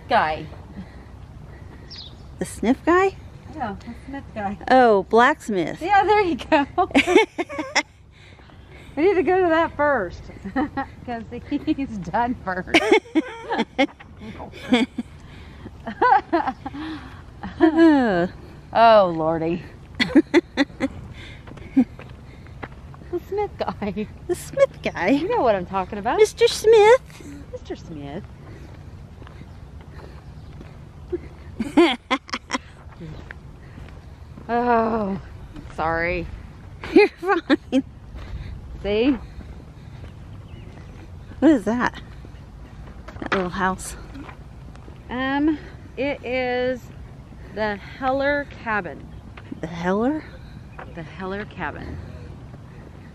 guy. The sniff guy? Yeah, the Smith guy. Oh, blacksmith. Yeah, there you go. We need to go to that first. Because he's done first. Oh, Lordy. The Smith guy. The Smith guy. You know what I'm talking about. Mr. Smith. Mr. Smith. Oh, sorry. You're fine. See? What is that? That little house. It is the Heller Cabin. The Heller? The Heller Cabin.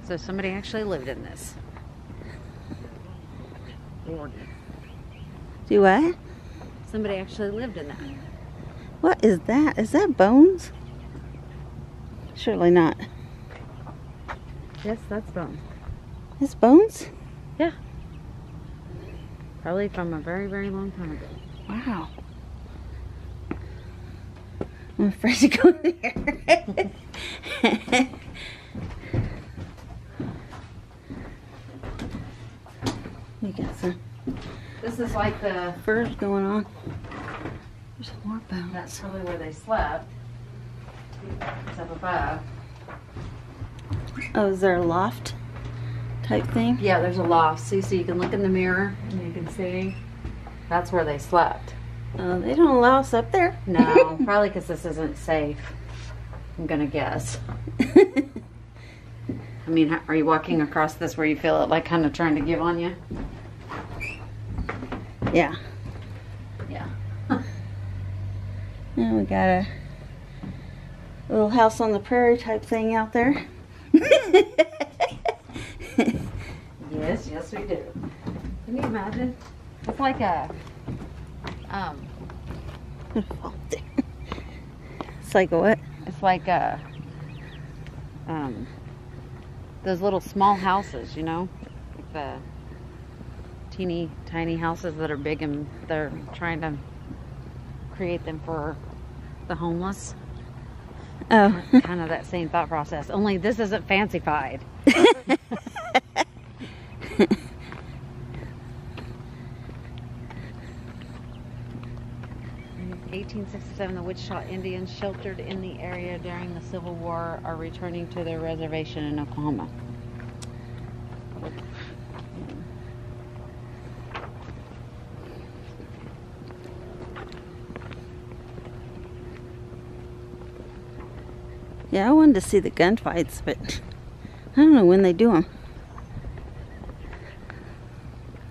So somebody actually lived in this. Lordy. Do what? Somebody actually lived in that. What is that? Is that bones? Surely not. Yes, that's bones. It's bones? Yeah. Probably from a very, very long time ago. Wow. I'm afraid to go there. You got some This is like the... furs going on. There's more bones. That's probably where they slept. It's up above. Oh, is there a loft type thing? Yeah, there's a loft. See, so you can look in the mirror and you can see. That's where they slept. They don't allow us up there. No, probably because this isn't safe. I'm gonna guess. I mean, are you walking across this where you feel it like kind of trying to give on you? Yeah. Yeah. And we got a little house on the prairie type thing out there. Yes, yes we do. Can you imagine? It's like a, It's like a what? it's like a, those little small houses, you know? Like the teeny tiny houses that are big and they're trying to create them for the homeless. Oh. Kind of that same thought process, only this isn't fancified. 1867, the Wichita Indians sheltered in the area during the Civil War are returning to their reservation in Oklahoma. Yeah, I wanted to see the gunfights, but I don't know when they do them.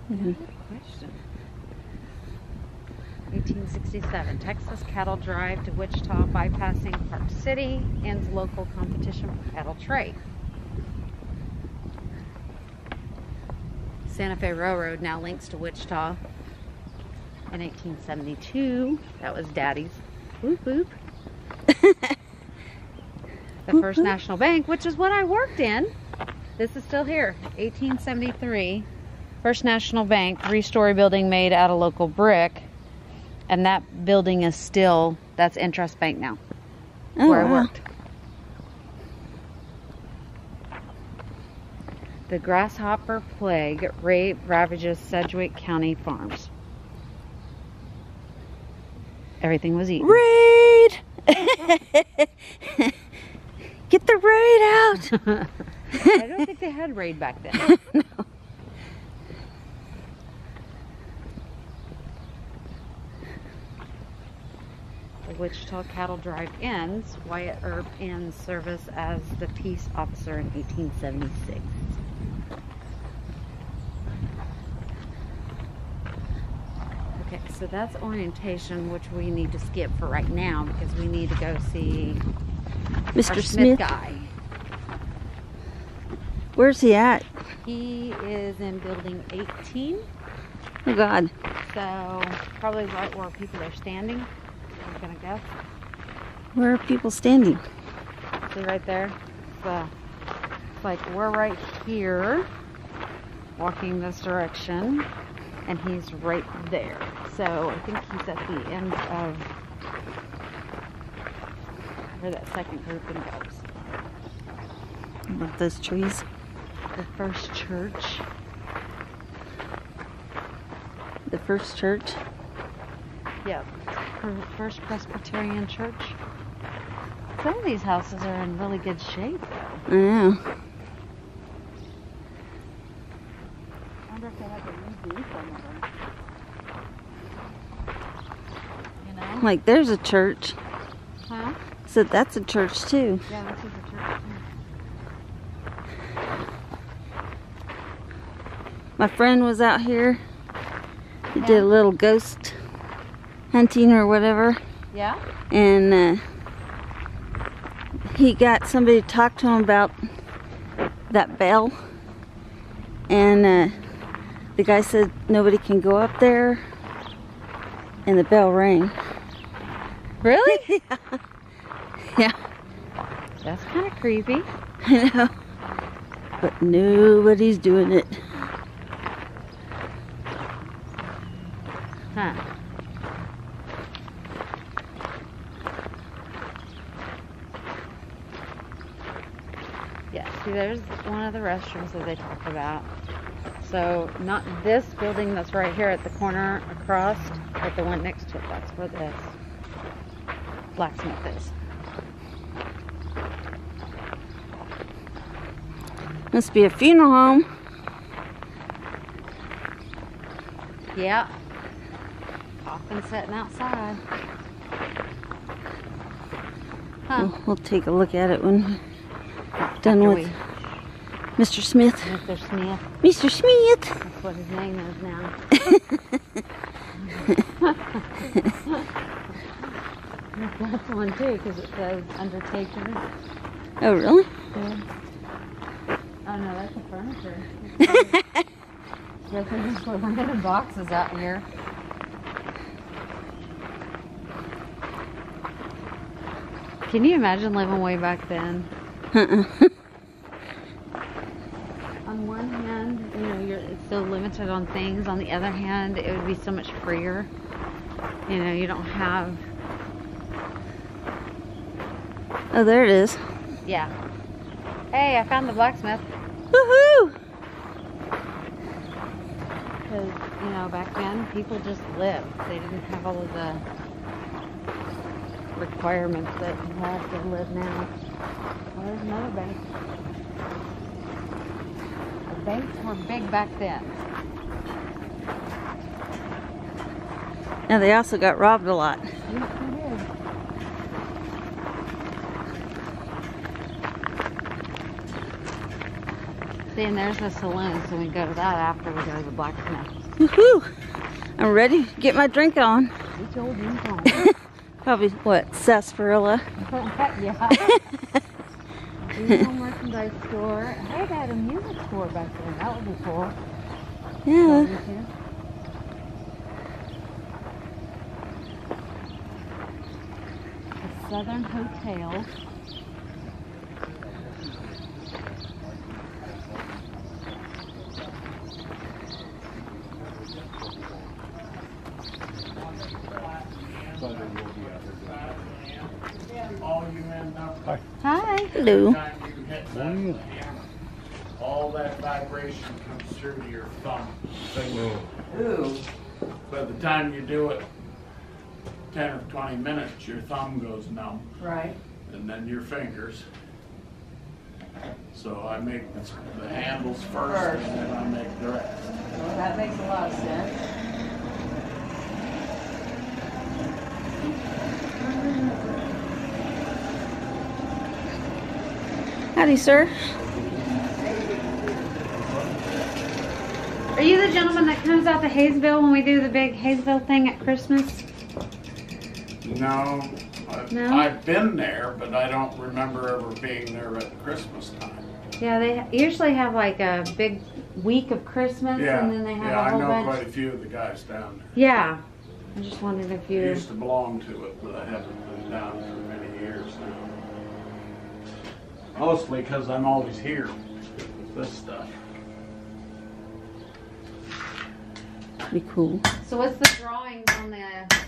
Good question. 1867, Texas cattle drive to Wichita bypassing Park City, ends local competition for cattle trade. Santa Fe Railroad now links to Wichita. In 1872, that was Daddy's. Whoop whoop. The First National Bank, which is what I worked in. This is still here. 1873, First National Bank, 3-story building made out of local brick. And that building is still, that's Interest Bank now, where I worked. The grasshopper plague ravages Sedgwick County farms. Everything was eaten. Raid! Get the raid out! I don't think they had raid back then. No. The Wichita Cattle Drive ends. Wyatt Earp ends service as the peace officer in 1876. Okay, so that's orientation, which we need to skip for right now because we need to go see Mr. our Smith guy. Where's he at? He is in building 18. Oh God. So probably right where people are standing, I'm gonna guess. Where are people standing? See right there? It's like we're right here walking this direction and he's right there. So I think he's at the end of where that second grouping goes. Love those trees. The first church. The first church. Yep. First Presbyterian church. Some of these houses are in really good shape though. I know. I wonder if they have to redo some of them. You know? Like there's a church. Huh? So that's a church too. Yeah, this is a church too. My friend was out here. He Yeah. did a little ghost hunting or whatever. Yeah? And he got somebody to talk to him about that bell. And the guy said nobody can go up there. And the bell rang. Really? Yeah. Yeah. That's kind of creepy. I know. But nobody's doing it. Huh. Yeah, see there's one of the restrooms that they talk about. So not this building that's right here at the corner across, but the one next to it, that's where this blacksmith is. Must be a funeral home. Yeah. Coffin sitting outside. Huh. We'll take a look at it when we're done After with Mr. Smith. Mr. Smith. Mr. Smith! That's what his name is now. That's one too, because it says Undertaker. Oh, really? Yeah. Oh no, that's the furniture. Guess we just put random boxes out here. Can you imagine living way back then? On one hand, you know, it's so limited on things. On the other hand, it would be so much freer. You know, you don't have... Oh, there it is. Yeah. Hey, I found the blacksmith. Woohoo! Because, you know, back then, people just lived. They didn't have all of the requirements that you have to live now. Well, there's another bank. The banks were big back then. Now they also got robbed a lot. Yes, they did. See, and there's the saloon, so we go to that after we go to the blacksmith. Woohoo! I'm ready to get my drink on. We told you so. Probably, what, sarsaparilla? Yeah. Regional merchandise store. Hey, they had a music store back there. That would be cool. Yeah. The Southern Hotel. Hi. Hello. All that vibration comes through to your thumb. Ooh. By the time you do it 10 or 20 minutes, your thumb goes numb. Right. And then your fingers. So I make the handles first, and then I make the rest. Well, that makes a lot of sense. Howdy, sir. Are you the gentleman that comes out to Hayesville when we do the big Hayesville thing at Christmas? No, No? I've been there, but I don't remember ever being there at Christmas time. Yeah, they usually have like a big week of Christmas, Yeah, and then they have yeah, a whole I know bunch. quite a few of the guys down there. Yeah, I just wondered if I you. used to belong to it, but I haven't been down there for many years now. Mostly because I'm always here with this stuff. Be cool. So what's the drawing the...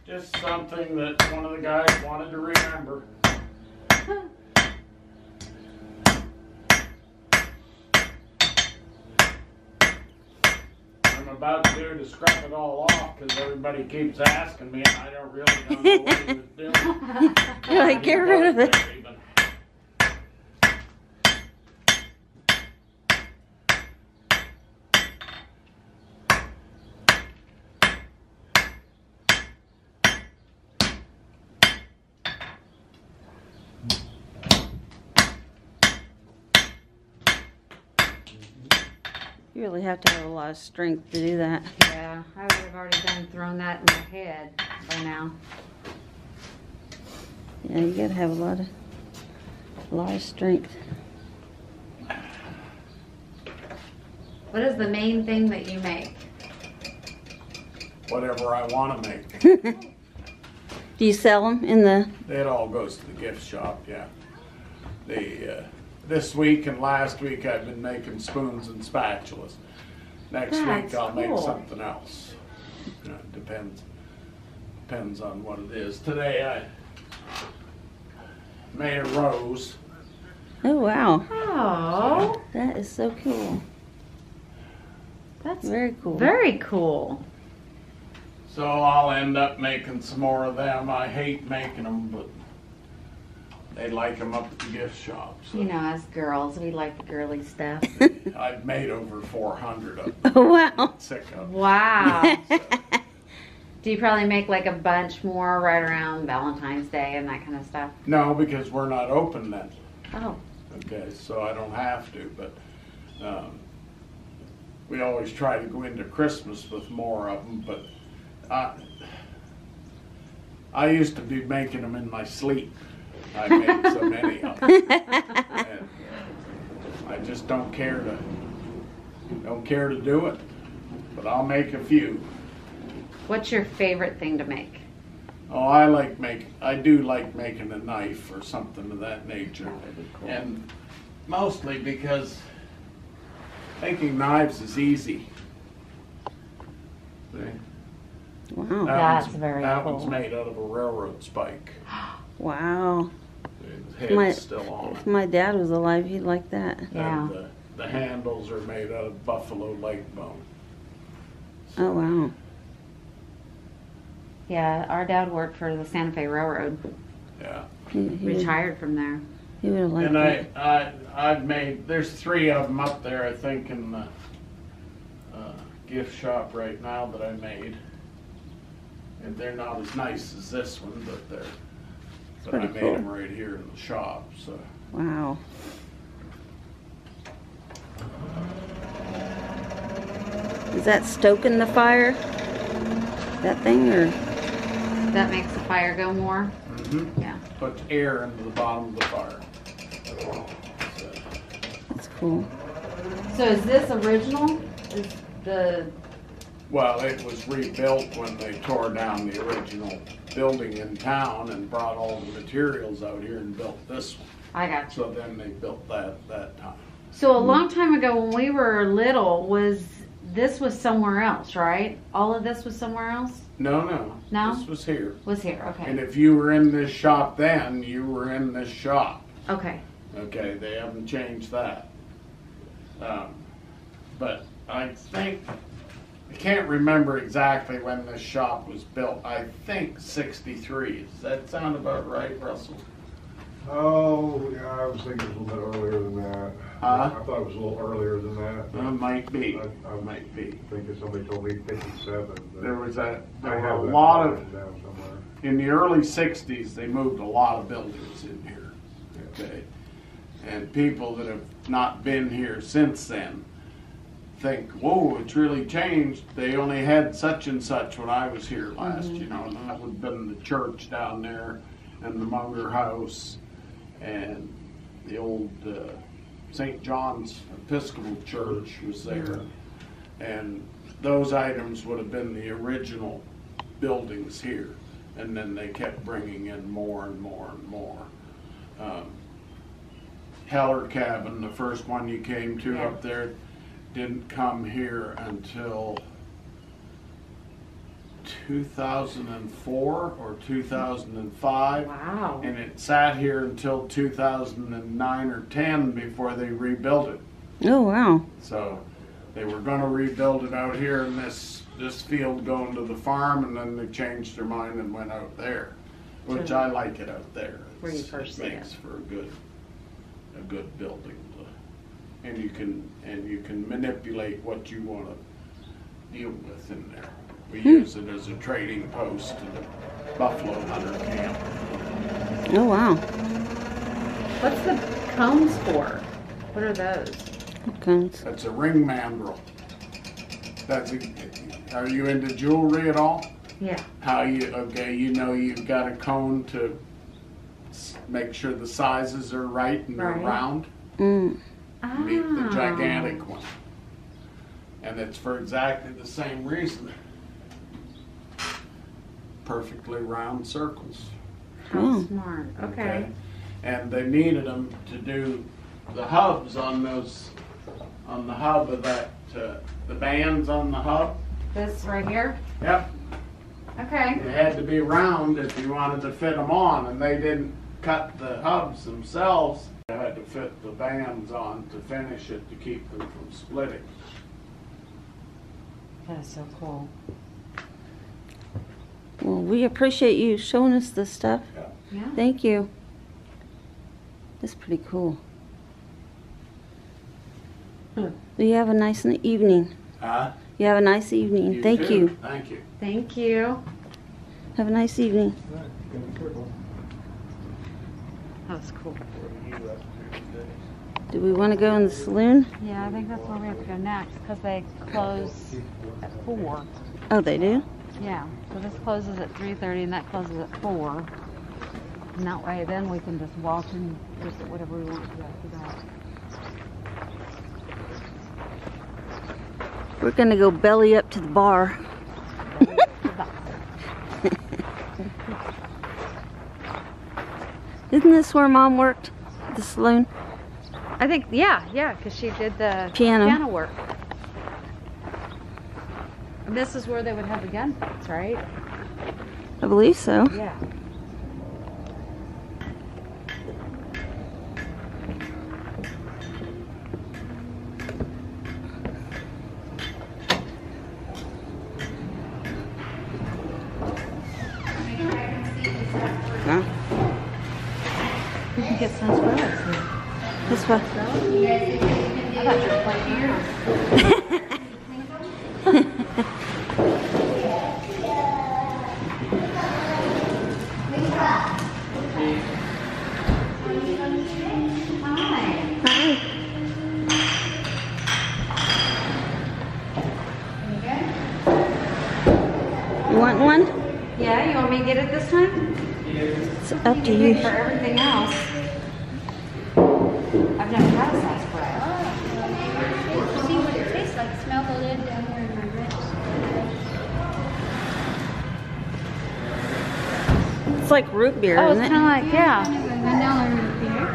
Just something that one of the guys wanted to remember. I'm about to scrap it all off because everybody keeps asking me and I don't know what he was doing. You're like, get rid of it. You really have to have a lot of strength to do that. Yeah, I would have already thrown that in my head by now. Yeah, you gotta have a lot of strength. What is the main thing that you make? Whatever I want to make. Do you sell them in the... It all goes to the gift shop, yeah. This week and last week I've been making spoons and spatulas. Next week I'll make something else. You know, it depends on what it is. Today I made a rose. Oh, wow. Oh, That is so cool. that's Very cool. very cool. So I'll end up making some more of them. I hate making them, but they like them up at the gift shop. So You know, as girls, we like the girly stuff. I've made over 400 of them. Oh, wow. Sick of them. Wow. So, Do you probably make like a bunch more right around Valentine's Day and that kind of stuff? no, because we're not open then. Oh, Okay, so I don't have to, but we always try to go into Christmas with more of them, but I used to be making them in my sleep. I made so many of them. And I just don't care to do it, but I'll make a few. what's your favorite thing to make? Oh, I do like making a knife or something of that nature. And mostly because making knives is easy. See? Wow. That's very That cool. one's made out of a railroad spike. Wow. The head's still on If it. my dad was alive, he'd like that. Yeah. And the handles are made out of buffalo leg bone. Oh, wow. Yeah, our dad worked for the Santa Fe Railroad. Yeah. He would Retired from there. have liked And that. I've made, there's 3 of them up there, I think, in the gift shop right now that I made. And they're not as nice as this one, but I pretty made cool. them right here in the shop, so. Wow. Is that stoking the fire? That thing, or? That makes the fire go more. Yeah. Puts air into the bottom of the fire. So, That's cool. So is this original? Is the well, it was rebuilt when they tore down the original building in town and brought all the materials out here and built this one. I got you. So then they built that time. So a long time ago when we were little, this was somewhere else, right? All of this was somewhere else? No. No? This was here. Was here, And okay. if you were in this shop then, you were in this shop. Okay. Okay, they haven't changed that. But I can't remember exactly when this shop was built. I think 63. Does that sound about right, Russell? Oh, yeah, I was thinking it was a little bit earlier than that. Huh? I thought it was a little earlier than that. Might be. I Might be. think that somebody told me 57. But There was I were have a that lot of, written down somewhere. in the early 60s, they moved a lot of buildings in here. Okay. And people that have not been here since then think, whoa, it's really changed. They only had such and such when I was here last, you know, and that would have been the church down there and the Munger House and the old St. John's Episcopal Church was there. And those items would have been the original buildings here. And then they kept bringing in more and more and more. Heller Cabin, the first one you came to up there, didn't come here until 2004 or 2005. Wow. And it sat here until 2009 or 10 before they rebuilt it. Oh, wow. So they were going to rebuild it out here in this field going to the farm, and then they changed their mind and went out there, which I like it out there. Where you first see it. Makes for a good building, and you can manipulate what you want to deal with in there. We use it as a trading post and a buffalo hunter camp. Oh, wow. What's the combs for? What are those? Cones. That's a ring mandrel. Are you into jewelry at all? Yeah. You've got a cone to make sure the sizes are right and they're round. Mm. Meet the gigantic one. And it's for exactly the same reason. Perfectly round circles. How smart. Okay. And they needed them to do the hubs on the hub of that, the bands on the hub. This right here? Yep. Okay. It had to be round if you wanted to fit them on, and they didn't cut the hubs themselves. They had to fit the bands on to finish it to keep them from splitting. That is so cool. Well, we appreciate you showing us this stuff. Yeah. Thank you. That's pretty cool. You have a nice evening. You have a nice evening. Thank too. you. Thank you. Thank you. Have a nice evening. That was cool. Do we want to go in the saloon? Yeah, I think that's where we have to go next because they close at 4. Oh, they do? Yeah. So this closes at 3:30 and that closes at 4. And that way then we can just walk and just get whatever we want to do after that. We're going to go belly up to the bar. Isn't this where Mom worked? The saloon? I think, yeah, because she did the Piano. work. And this is where they would have the gun fights, right? I believe so. Yeah. Huh? We can get some squirrels here. This way. I thought you were playing here. You want one? Yeah, you want me to get it this time? It's up to For you. everything else. I've never had a sarsaparilla. See what it tastes like. Smell the lid down here in my ribs. It's like root beer, Oh, it's isn't kind it? of like, yeah. Vanilla root beer.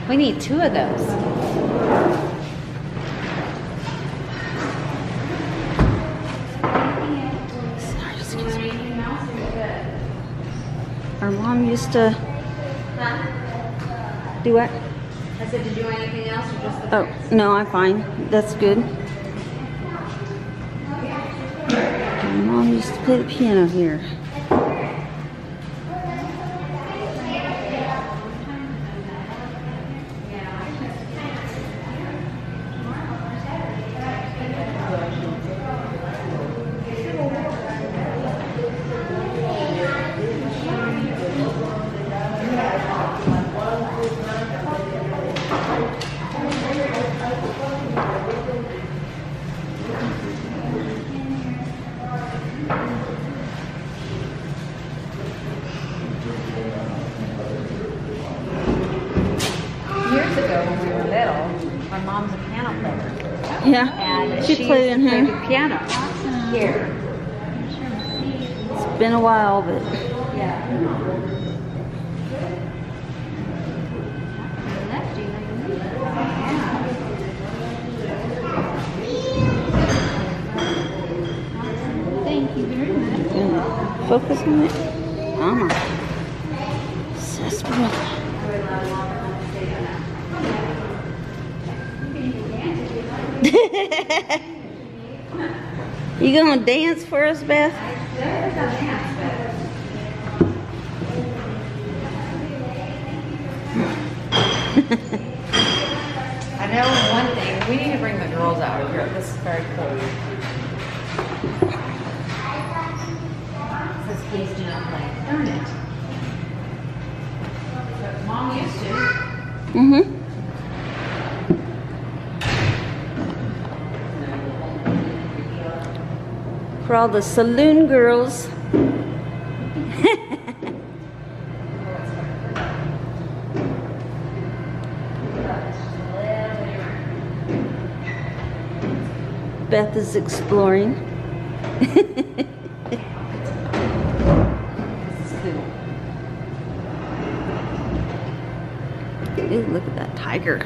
We need 2 of those. Excuse me. Our mom used to do what? I said, did you want anything else or just the Oh, no, I'm fine. That's good. My mom used to play the piano here. Years ago when we were little, my mom's a piano player. Yeah, And she played in used to play here. the piano here. It's been a while, but Yeah. Thank you. focus on it? Oh. Sarsaparilla. You gonna dance for us, Beth? I know one thing. We need to bring the girls out here. This is very cool. It says please do not play. Darn it. But Mom used to. Mm-hmm. For all the saloon girls. Beth is exploring. Ooh, look at that tiger.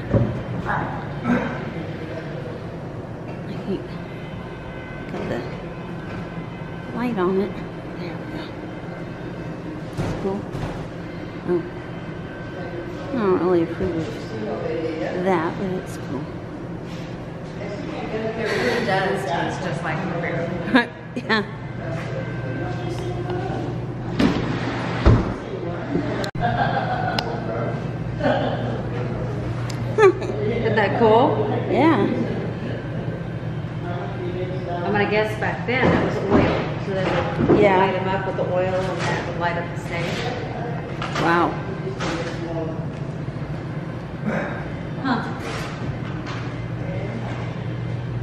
Got the light on it. There we go. That's cool. Oh. I don't really approve of that, but it's cool. It really does taste just like a beer. Yeah. Isn't that cool? Yeah. I'm gonna guess back then it was oil. So they would Yeah. light them up with the oil and that would light up the stage. Wow. Huh.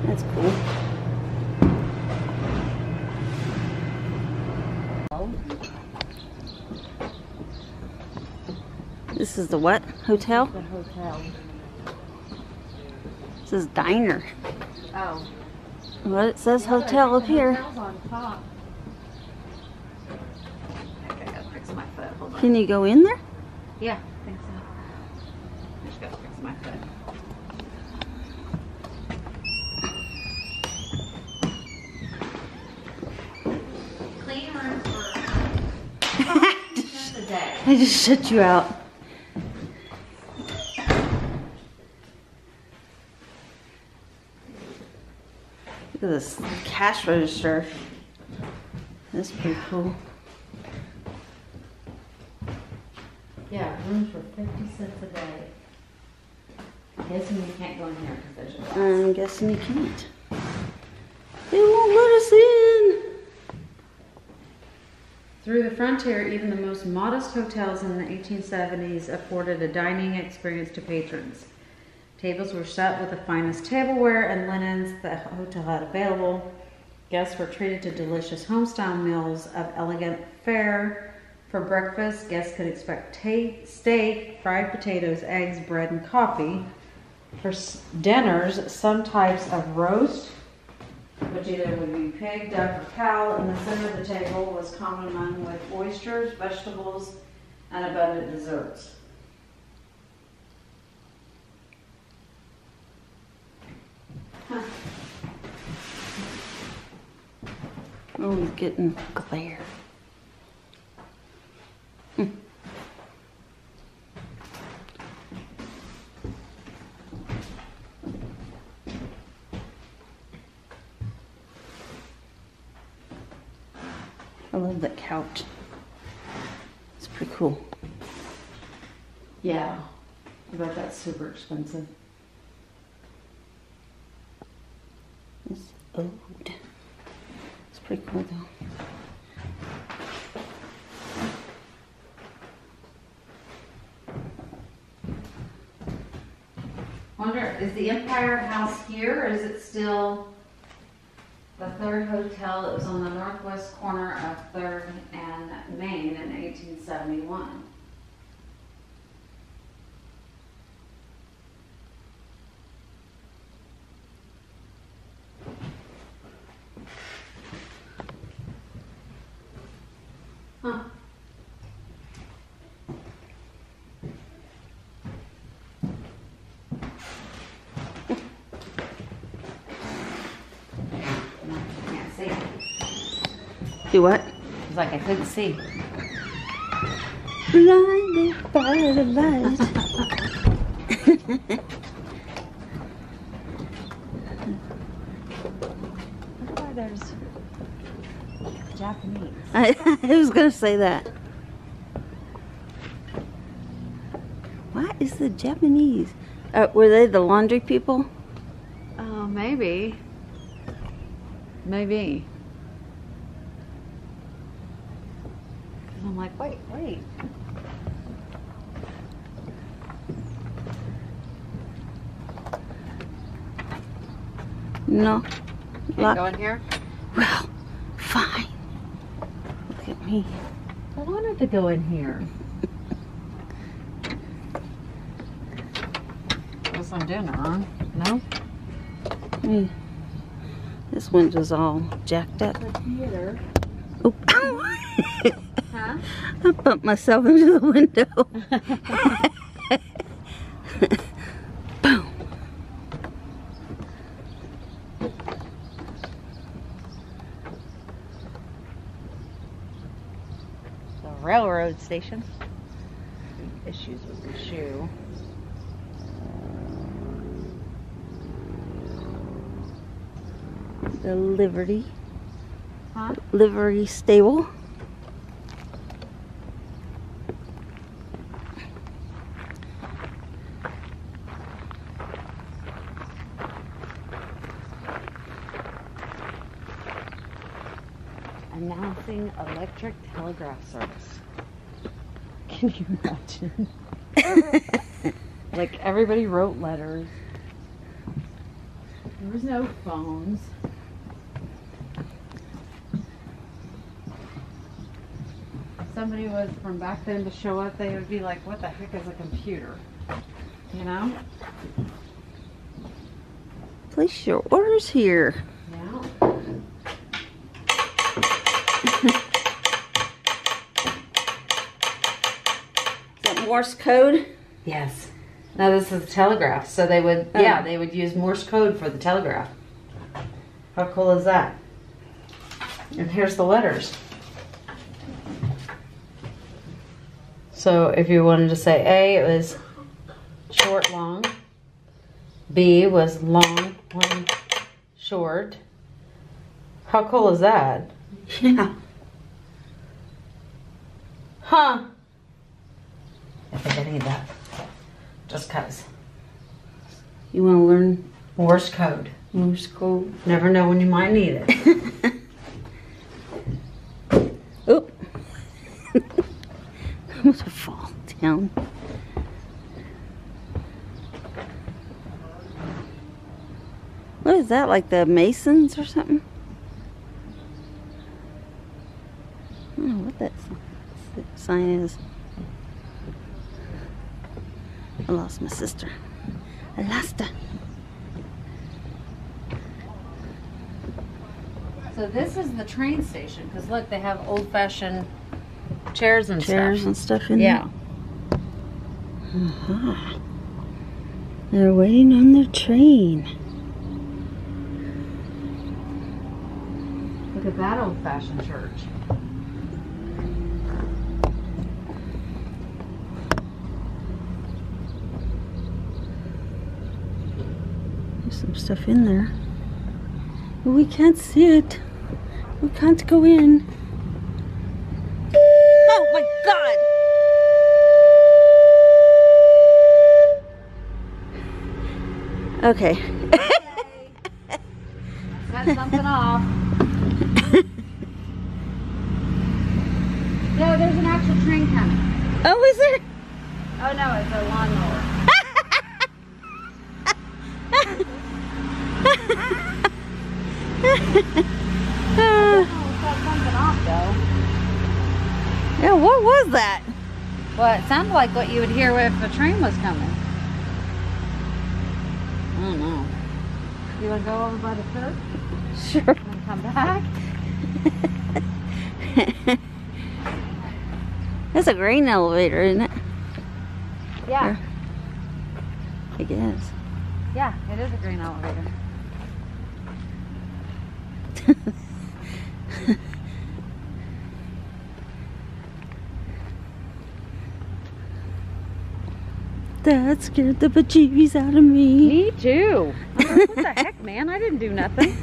That's cool. This is the what? Hotel? The hotel. This is diner. Oh. Well, it says hotel up here. Hotel's on top. Okay, I gotta fix my foot. Hold on. Can you go in there? Yeah, I think so. I just gotta fix my foot. Clean room for just a day. I just shut you out. Look at this cash register. That's pretty cool. Yeah, room for 50 cents a day. Guessing you can't go in here because there's a glass. I'm guessing you can't. They won't let us in. Through the frontier, even the most modest hotels in the 1870s afforded a dining experience to patrons. Tables were set with the finest tableware and linens the hotel had available. Guests were treated to delicious homestyle meals of elegant fare. For breakfast, guests could expect steak, fried potatoes, eggs, bread, and coffee. For dinners, some types of roast, which either would be pig, duck, or cow, in the center of the table was common among with oysters, vegetables, and abundant desserts. Huh. Oh, he's getting glare. I love that couch. It's pretty cool. Yeah, I bet that's super expensive. It's old. It's pretty cool though. Wonder, is the Empire House here, or is it still the third hotel that was on the northwest corner of 3rd and Main in 1871? Huh. Can't see. Do what? like I couldn't see. Blinded by the light. Look why there's Japanese. I was gonna say that. What is the Japanese? Were they the laundry people? Oh, maybe. Maybe. 'Cause I'm like, wait. No. Can't go in here? Well, fine. Look at me. I wanted to go in here. Guess I'm doing it wrong. No? This window's all jacked up. The theater. Oh. Huh? I bumped myself into the window. Boom. The railroad station. Issues with the shoe. The livery. Huh? Livery stable. Announcing electric telegraph service. Can you imagine? Like everybody wrote letters. There was no phones. Somebody was from back then to show up, they would be like, what the heck is a computer? You know? Place your orders here. Yeah. Is that Morse code? Yes. No, this is telegraph. So they would, yeah, they would use Morse code for the telegraph. How cool is that? And here's the letters. So if you wanted to say A, it was short, long. B was long, long, short. How cool is that? Yeah. Huh. I think I need that. Just cause. You want to learn Morse code. Morse code? Never know when you might need it. Oop. I'm going to fall down. What is that, like the Masons or something? I don't know what that sign is. I lost my sister. I lost her. So this is the train station, because look, they have old-fashioned chairs and Chairs stuff. and stuff in Yeah. there? Uh-huh. They're waiting on their train. Look at that old-fashioned church. There's some stuff in there. But we can't see it. We can't go in. Oh my God! Okay. Cut something off. No, there's an actual train coming. Oh, is there? Oh no, it's a lawnmower. Cut something off though. Yeah, what was that? Well, it sounded like what you would hear if a train was coming. I don't know. You want to go over by the church Sure. and come back? That's a grain elevator, isn't it? Yeah. I guess. Yeah, it is a green elevator. That scared the bejeebies out of me. Me too. I'm like, what the heck, man? I didn't do nothing.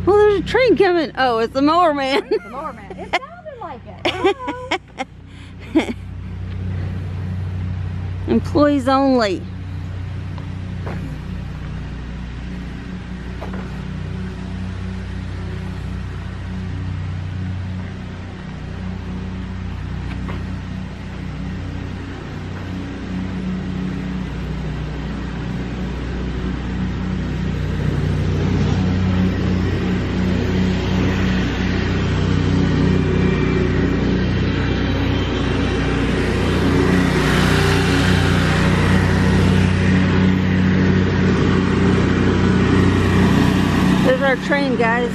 Well, there's a train coming. Oh, it's the mower man. The mower man. It sounded like it. Oh. Employees only. There's our train, guys.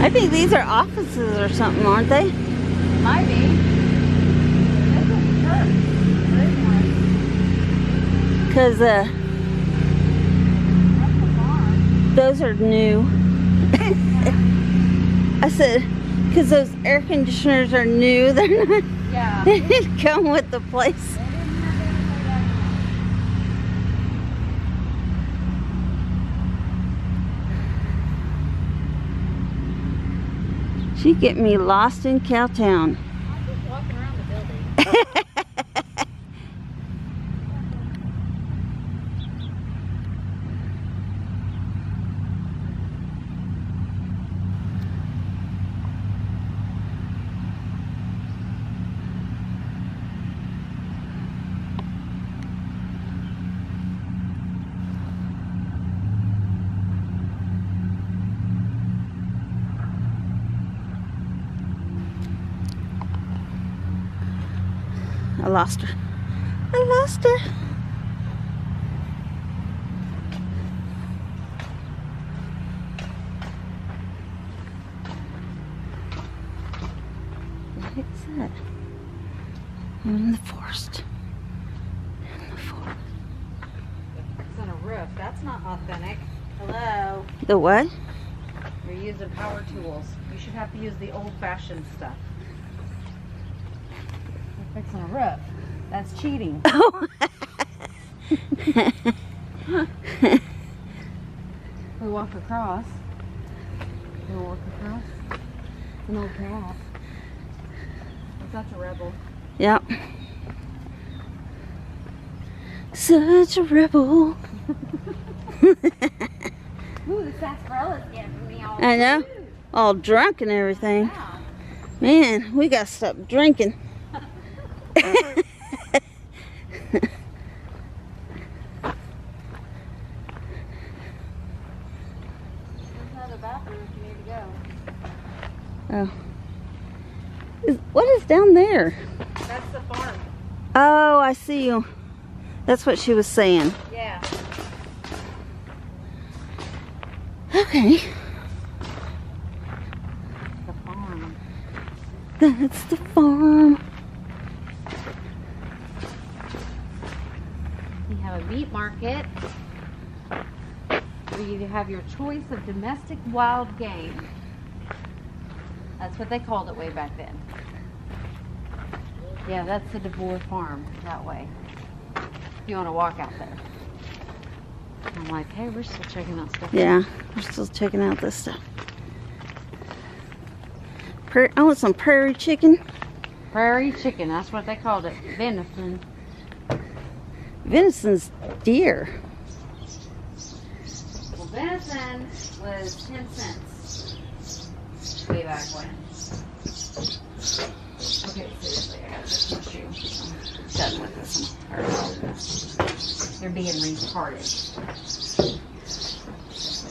I think these are offices or something, aren't they? Might be. This is a church. Because That's the farm. those are new. I said, because those air conditioners are new. They're not. Yeah. They didn't come with the place. They didn't have anything that She get me lost in Cowtown. I'm just walking around the building. I lost her. I lost her. What the heck's that? I'm in the forest. In the forest. It's on a roof. That's not authentic. Hello. The what? You're using power tools. You should have to use the old-fashioned stuff. You're fixing a roof. That's cheating. We walk across. We'll walk across. An old cat. Such a rebel. Yep. Such a rebel. Ooh, the sassarilla's getting me all I know. All drunk and everything. Wow. Man, we gotta stop drinking. There's another bathroom if you need to go. Oh. What is down there? That's the farm. Oh, I see you. That's what she was saying. Yeah. Okay. The farm. That's the farm. We have a meat market where you have your choice of domestic wild game. That's what they called it way back then. Yeah, that's the DeBoer farm that way. If you want to walk out there. I'm like, hey, we're still checking out stuff. Yeah, we're still checking out this stuff. I want some prairie chicken. Prairie chicken, that's what they called it. Venison. Venison's deer. Well, venison was 10 cents way back when. Okay, seriously, I gotta fix my shoe. I'm done with this one. They're being retarded.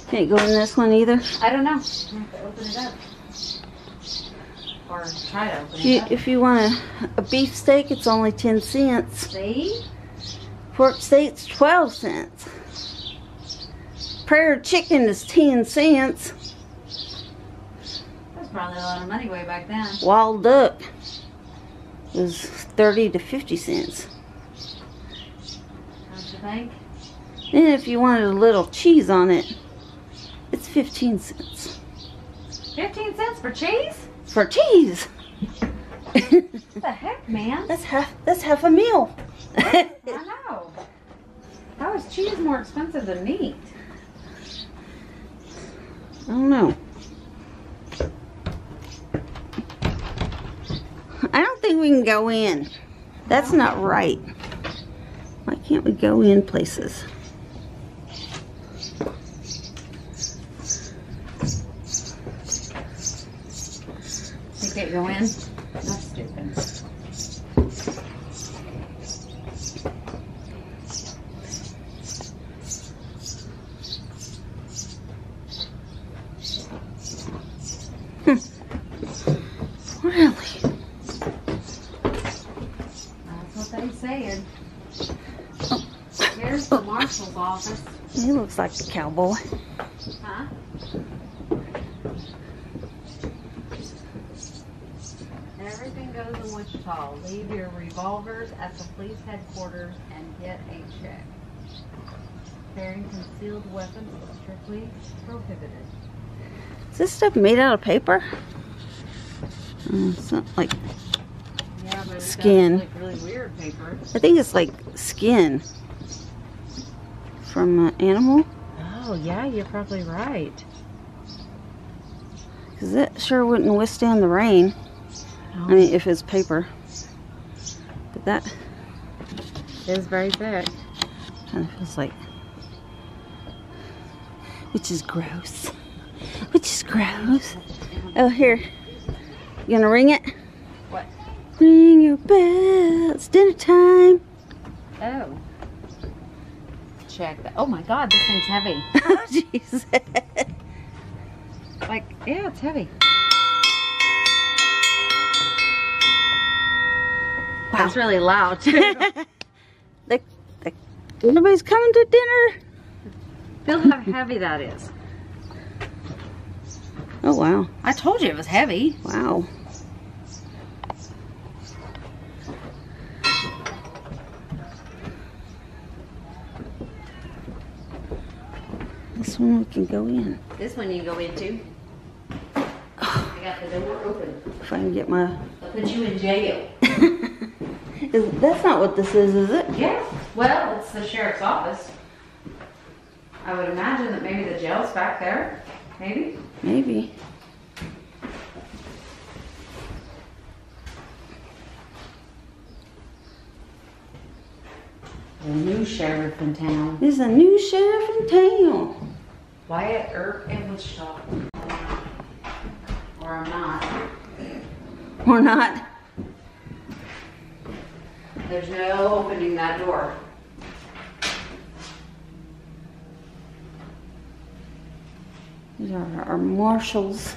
Can't go in this one either. I don't know. I have to open it up. Or try to open it up. If you want a beef steak, it's only 10 cents. See? Pork steak's 12 cents. Prairie chicken is 10 cents. That was probably a lot of money way back then. Wild duck is 30 to 50 cents. Don't you think? And if you wanted a little cheese on it, it's 15 cents. 15 cents for cheese? For cheese. What the heck, man? That's half a meal. I know. How is cheese more expensive than meat? I don't know. I don't think we can go in. That's not right. Why can't we go in places? You can't go in? That's stupid. Really? That's what they said. Here's the marshal's office. He looks like a cowboy. Huh? Everything goes in Wichita. Leave your revolvers at the police headquarters and get a check. Carrying concealed weapons is strictly prohibited. Is this stuff made out of paper? It's not like, Yeah, but Skin. It's like really weird paper. I think it's like skin from an animal. Oh, yeah, you're probably right. Because it sure wouldn't withstand the rain. I mean, if it's paper. But that It is very thick. kind of feels like, which is gross. Which is gross. Oh, here. You gonna ring it? What? Ring your bell. It's dinner time. Oh. Check that. Oh my God, this thing's heavy. Oh, jeez. Like, yeah, it's heavy. Wow. That's really loud too. Everybody's coming to dinner. Feel how heavy that is. Oh, wow. I told you it was heavy. Wow. This one we can go in. This one you go into. I got the door open. If I can get my... They'll put you in jail. That's not what this is it? Yeah. Well, it's the sheriff's office. I would imagine that maybe the jail's back there. Maybe. Maybe. The new sheriff in town. There's a new sheriff in town. Wyatt Earp in Wichita. Or I'm not. Or not. There's no opening that door. These are our marshals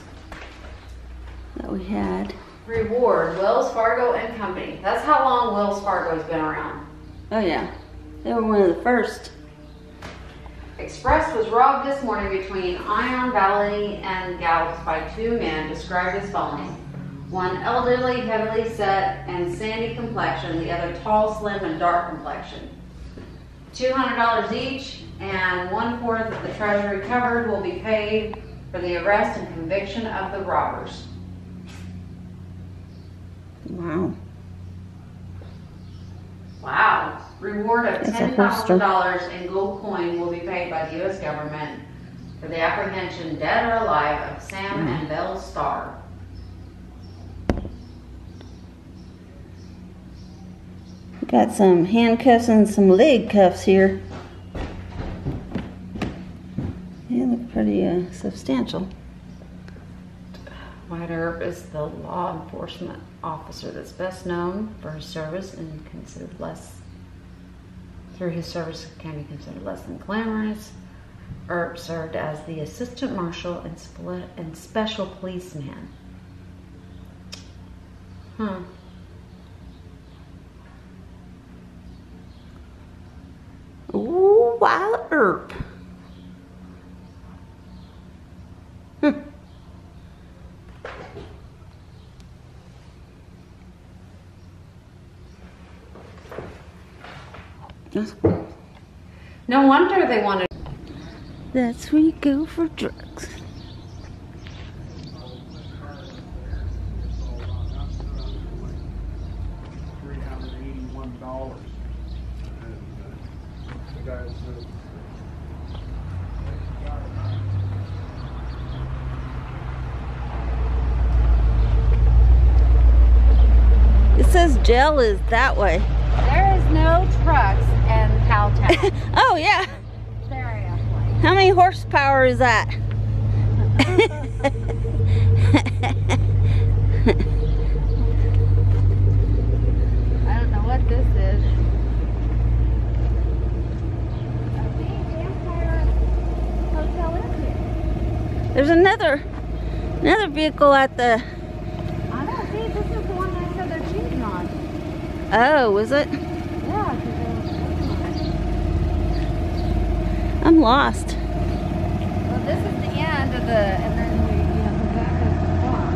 that we had. Reward, Wells Fargo and Company. That's how long Wells Fargo's been around. Oh yeah, they were one of the first. Express was robbed this morning between Iron Valley and Gallops by two men described as following. One elderly, heavily set, and sandy complexion. The other tall, slim, and dark complexion. $200 each, and 1/4 of the treasure recovered will be paid for the arrest and conviction of the robbers. Wow. Wow. Reward of It's a holster. $10,000 in gold coin will be paid by the U.S. government for the apprehension, dead or alive, of Sam and Belle Starr. Got some handcuffs and some leg cuffs here. They look pretty substantial. Wyatt Earp is the law enforcement officer that's best known for his service and considered less, through his service can be considered less than glamorous. Earp served as the assistant marshal and special policeman. wild herb. That's cool. No wonder they wanted. That's where you go for drugs. $381. And the guy said, It says jail is that way. There is no trucks in Cowtown. Oh yeah. Seriously. How many horsepower is that? I don't know what this is. There's another vehicle at the. I don't see. This is the one that said they're cheating on. Oh, was it? Yeah, because they were cheating on it. I'm lost. Well, this is the end of the, and then we, the back of the farm.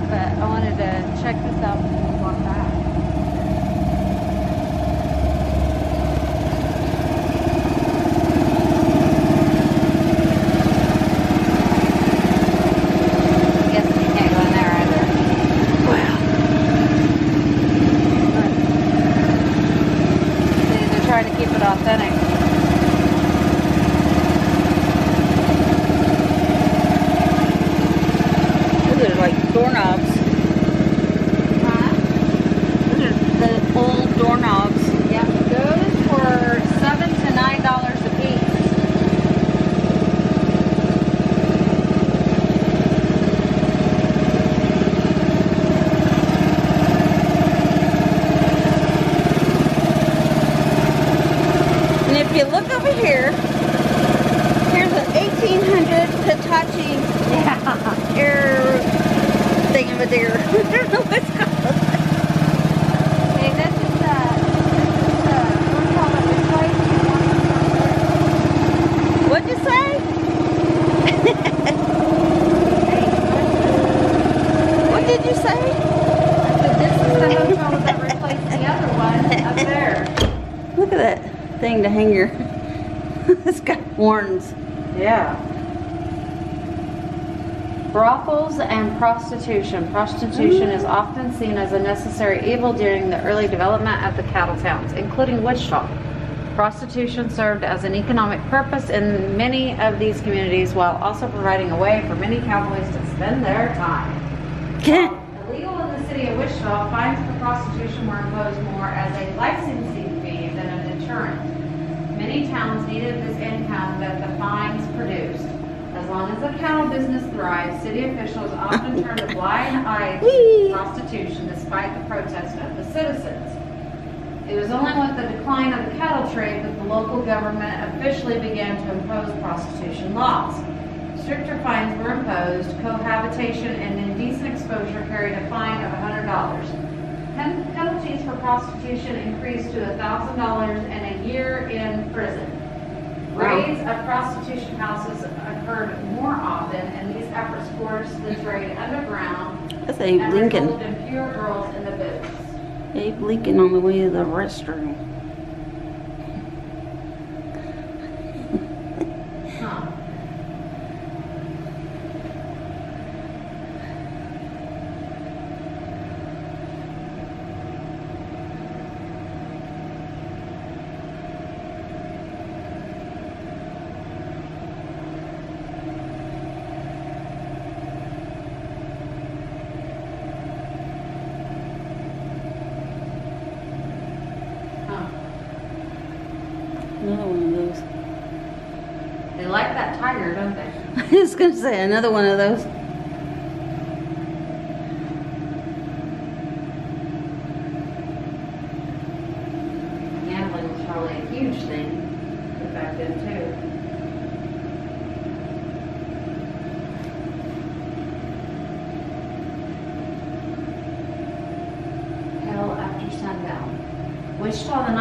But I wanted to check this out before we walk back. Trying to keep it authentic. Those are like doorknobs. Huh? Those are the old doorknobs. Yep, those were $7 to $9 a piece. And if you look over here, here's an 1800 Hitachi air thingamadeer. I don't know what it's called. Okay, this is what we call it replacement one. What'd you say? What did you say? I said this is the hotel that replaced the other one up there. Look at that thing to hang your. It's got horns. Yeah. Brothels and prostitution. Prostitution is often seen as a necessary evil during the early development of the cattle towns, including Wichita. Prostitution served as an economic purpose in many of these communities while also providing a way for many cowboys to spend their time. Illegal in the city of Wichita, fines for prostitution were imposed more as a licensing fee than a deterrent. Many towns needed this income that the fines produced. As long as the cattle business thrived, city officials often turned a blind eye to prostitution despite the protest of the citizens. It was only with the decline of the cattle trade that the local government officially began to impose prostitution laws. Stricter fines were imposed. Cohabitation and indecent exposure carried a fine of $100. Penalties for prostitution increased to $1,000 and a year in prison. Raids of prostitution houses occurred more often, and these efforts forced the trade underground That's Abe and Lincoln. resulted in fewer girls in the booths. Abe Lincoln on the way to the restroom. Huh. Another one of those. They like that tiger, don't they? I was gonna say another one of those. Gambling was probably a huge thing back then too. Hell after sundown. Wichita in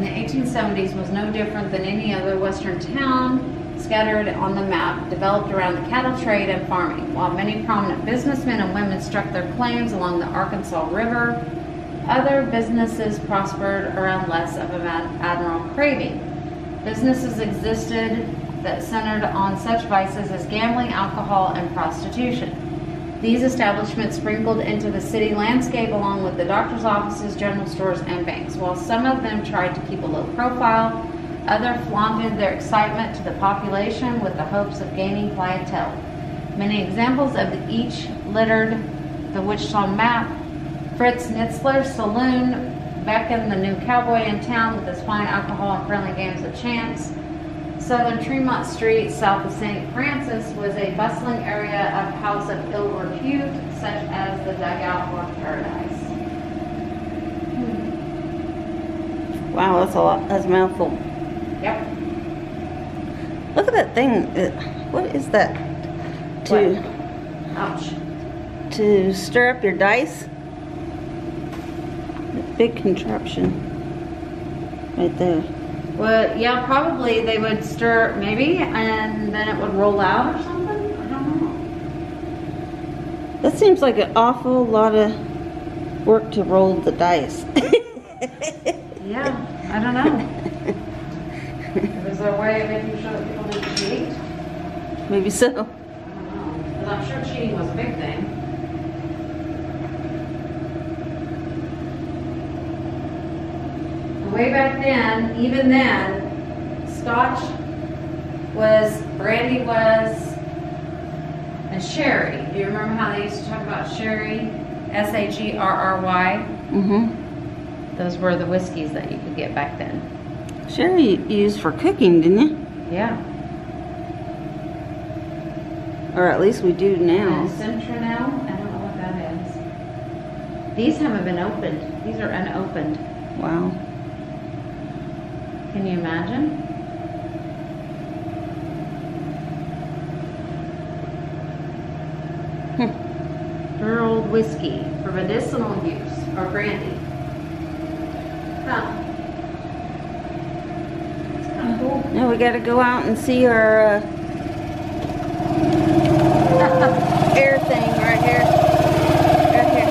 the 1870s was no different than any other western town scattered on the map, developed around the cattle trade and farming. While many prominent businessmen and women struck their claims along the Arkansas River, other businesses prospered around less of an admiral craving. Businesses existed that centered on such vices as gambling, alcohol, and prostitution. These establishments sprinkled into the city landscape along with the doctor's offices, general stores, and banks. While some of them tried to keep a low profile, others flaunted their excitement to the population with the hopes of gaining clientele. Many examples of each littered the Wichita map. Fritz Nitzler's saloon beckoned the new cowboy in town with his fine alcohol and friendly games of chance. Southern Tremont Street, south of St. Francis, was a bustling area of houses of ill repute, such as the Dugout or Paradise. Wow, that's a lot. That's a mouthful. Yep. Look at that thing. What is that? Ouch. To stir up your dice? Big contraption. Right there. Well, yeah, probably they would stir, maybe, and then it would roll out or something. I don't know. That seems like an awful lot of work to roll the dice. Yeah, I don't know. Is there a way of making sure that people didn't cheat? Maybe so. I don't know. Because I'm sure cheating was a big thing. Way back then, even then, Scotch was, brandy was, and sherry. Do you remember how they used to talk about sherry? S-H-E-R-R-Y? Mm-hmm. Those were the whiskeys that you could get back then. Sherry you used for cooking, didn't you? Yeah. Or at least we do now. And Centronel, I don't know what that is. These haven't been opened. These are unopened. Wow. Can you imagine? Burled whiskey for medicinal use, or brandy. Huh. It's kind of cool. Now we gotta go out and see our air thing right here. Right here.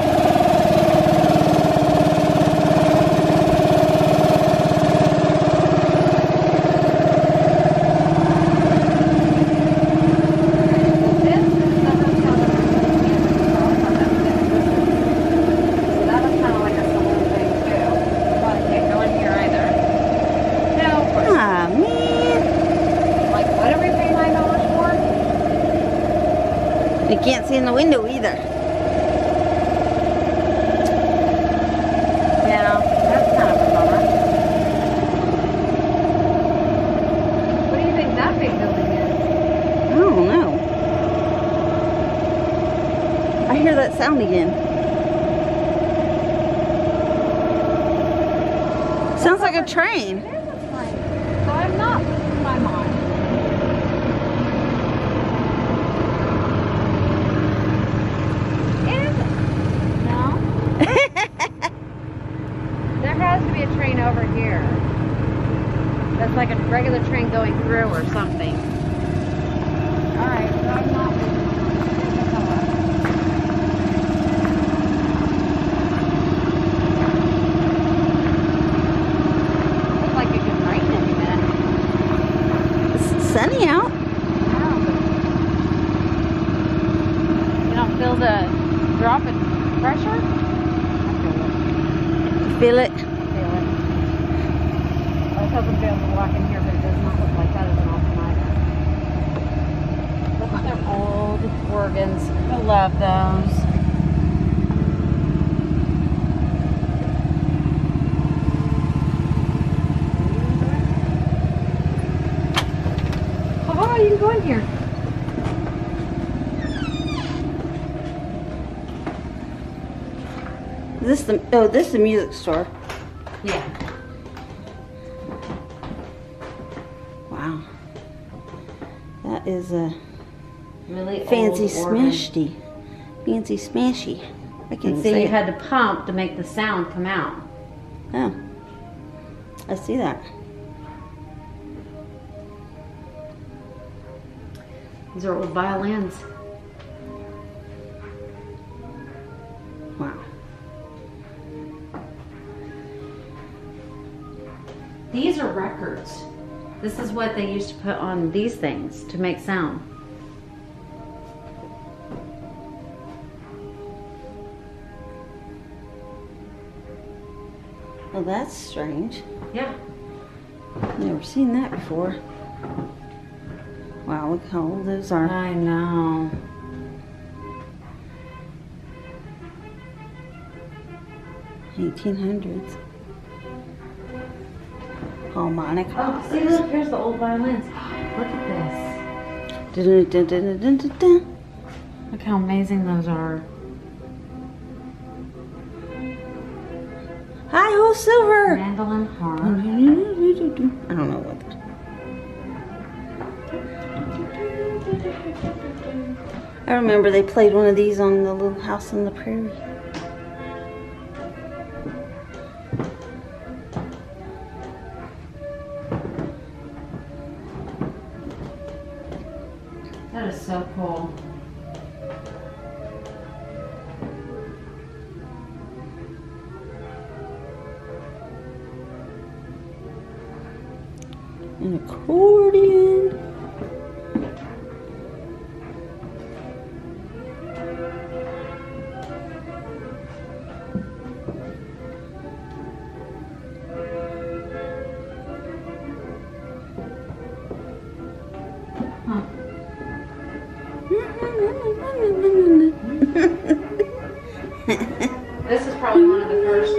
You can't see in the window either. Yeah, that's kind of a bummer. What do you think that big building is? I don't know. I hear that sound again. Sounds like a train. It is a train. So I'm not losing my mind. A train over here that's like a regular train going through or something. Alright, so I'm not looks like it could rain any minute. It's sunny out. You don't feel the drop in pressure? Feel it. I was hoping to be able to walk in here, but it does not look like that as an option either. Look at them old organs. I love those. Oh, you can go in here. This is the music store. Yeah. Wow. That is a Really fancy old organ. smashy. Fancy smashy. I can And so say you it. had to pump to make the sound come out. Oh. I see that. These are old violins. Wow. These are records. This is what they used to put on these things to make sound. Well, that's strange. Yeah. Never seen that before. Wow, look how old those are. I know. $1800s. Harmonic. Oh, see, look, here's the old violins. Look at this. Dun, dun, dun, dun, dun, dun. Look how amazing those are. Hi ho, silver. Mandolin harp. I don't know what that. I remember they played one of these on the Little House on the Prairie. That is so cool. An accordion. Huh. This is probably one of the first.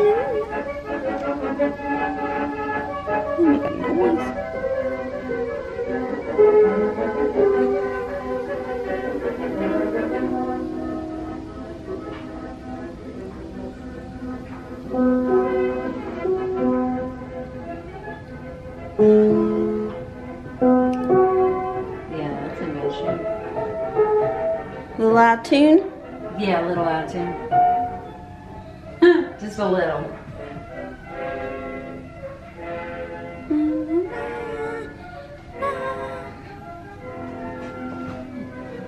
Yeah, that's in good shape. Little loud tune. Yeah, a little out too. Just a little.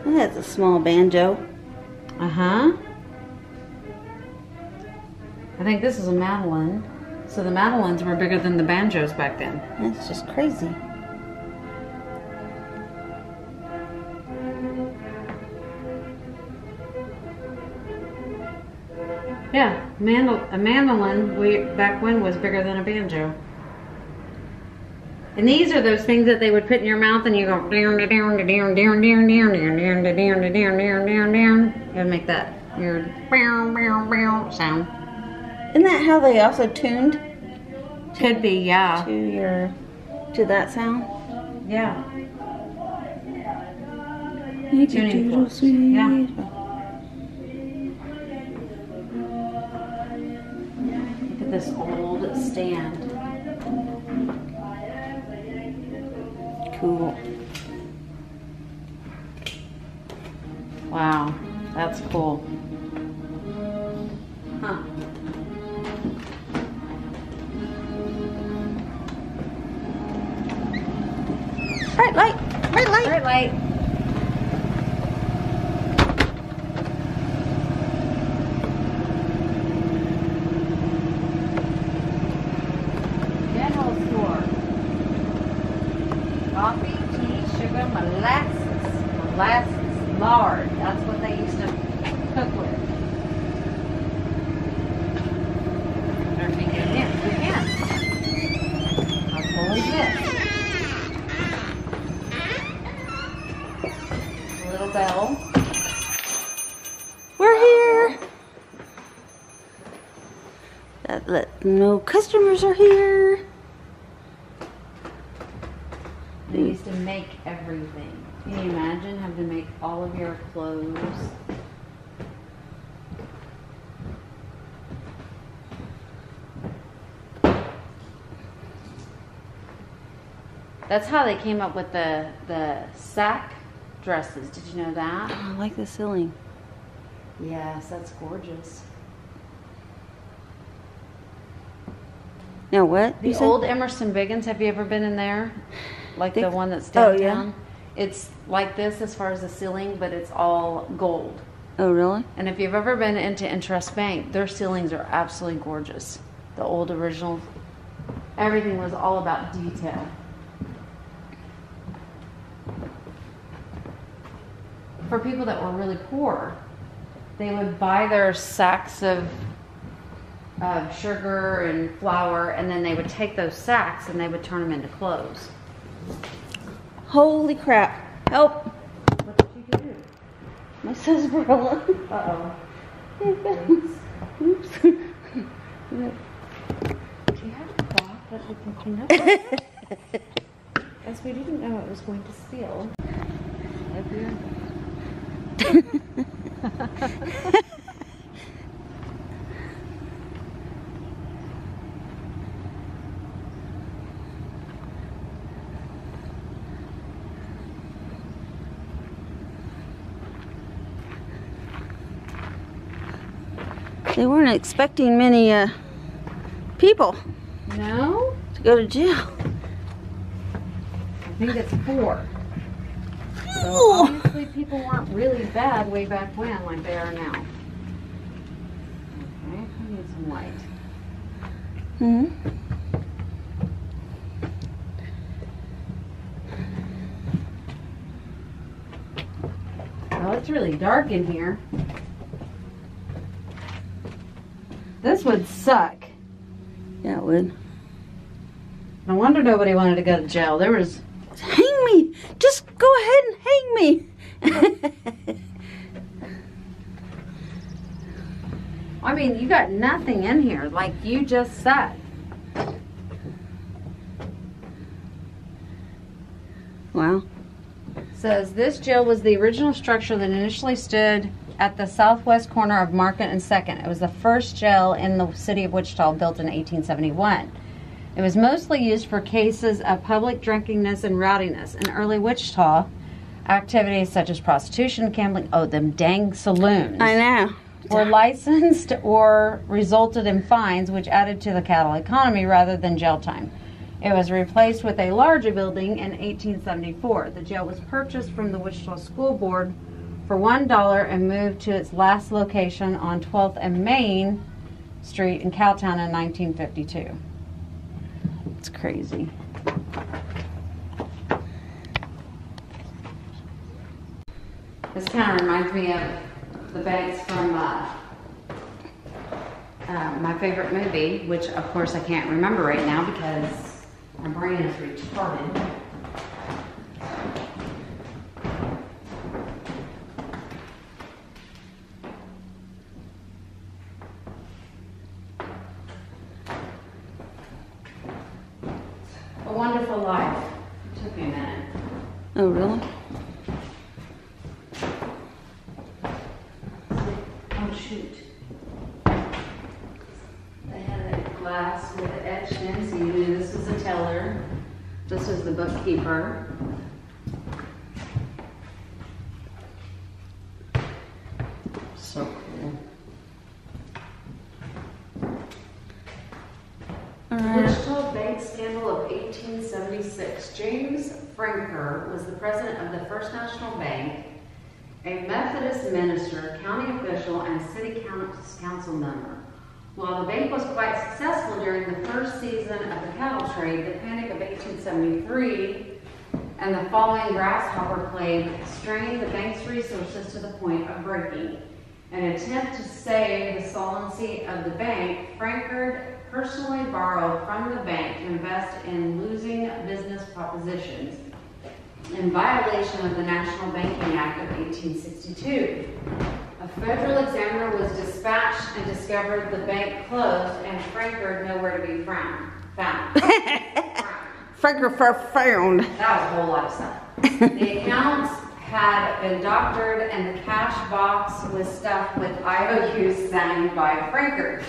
That's a small banjo. Uh-huh. I think this is a mandolin. So the mandolins were bigger than the banjos back then. That's just crazy. Yeah, a mandolin back when was bigger than a banjo. And these are those things that they would put in your mouth and you go down, down, down, down, down, down, down, down, down, down, down, down, down, down, and make that weird sound. Isn't that how they also tuned Could be, yeah. to that sound? Yeah. Tuning Tuning forks, yeah. Look at this old stand. Cool. Wow, that's cool. Huh. Bright light! Bright light! Bright light. General store. Coffee, tea, sugar, molasses, lard. That's what they used to cook with. Or if you get in, you can. How cool is this? A little bell. We're here! That let them know customers are here. They used to make everything. Can you imagine having to make all of your clothes? That's how they came up with the sack dresses. Did you know that? I like the ceiling. Yes, that's gorgeous. Now what? The old Emerson Biggins, have you ever been in there? Like the one that's Oh, downtown? yeah. It's like this as far as the ceiling, but it's all gold. Oh, really? And if you've ever been into Interest Bank, their ceilings are absolutely gorgeous. The old original, everything was all about detail. For people that were really poor, they would buy their sacks of sugar and flour, and then they would take those sacks and they would turn them into clothes. Holy crap. Help. What did you do? My sarsaparilla. Uh-oh. Oops. Do you have a cloth that we can clean up with? As we didn't know it was going to spill. They weren't expecting many people No? to go to jail. I think it's 4. So obviously people weren't really bad way back when like they are now. Okay, I need some light. Hmm. Well, it's really dark in here. This would suck. Yeah, it would. No wonder nobody wanted to go to jail. There was... Hang me! Just go ahead and hang me! I mean, you got nothing in here, like you just said. Wow. Says this jail was the original structure that initially stood at the southwest corner of Market and 2nd. It was the first jail in the city of Wichita, built in 1871. It was mostly used for cases of public drunkenness and rowdiness. In early Wichita, activities such as prostitution, gambling, them dang saloons, I know. were licensed or resulted in fines, which added to the cattle economy rather than jail time. It was replaced with a larger building in 1874. The jail was purchased from the Wichita School Board for $1 and moved to its last location on 12th and Main Street in Cowtown in 1952. It's crazy. This kind of reminds me of the banks from my favorite movie, which of course I can't remember right now because my brain is retarded. A Wonderful Life. It took me a minute. Oh, really? Oh, shoot. They had a glass with it etched in, so you knew this was a teller. This was the bookkeeper. So cool. All right. Wichita Bank Scandal of 1876. James Franker was the president of the First National Bank, a Methodist minister, county official, and city council member. While the bank was quite successful during the first season of the cattle trade, the Panic of 1873 and the following grasshopper plague strained the bank's resources to the point of breaking. In an attempt to save the solvency of the bank, Frankfurt personally borrowed from the bank to invest in losing business propositions in violation of the National Banking Act of 1862. A federal examiner was dispatched and discovered the bank closed and Frankfurt nowhere to be found. Franker found. That was a whole lot of stuff. The accounts had been doctored and the cash box was stuffed with IOUs signed by Frankfurt.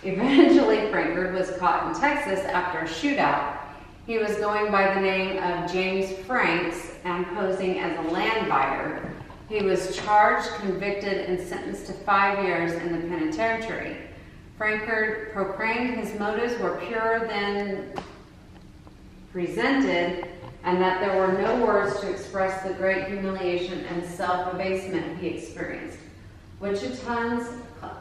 Eventually, Frankfurt was caught in Texas after a shootout. He was going by the name of James Franks and posing as a land buyer. He was charged, convicted, and sentenced to 5 years in the penitentiary. Frankfurt proclaimed his motives were purer than presented, and that there were no words to express the great humiliation and self-abasement he experienced. Wichitans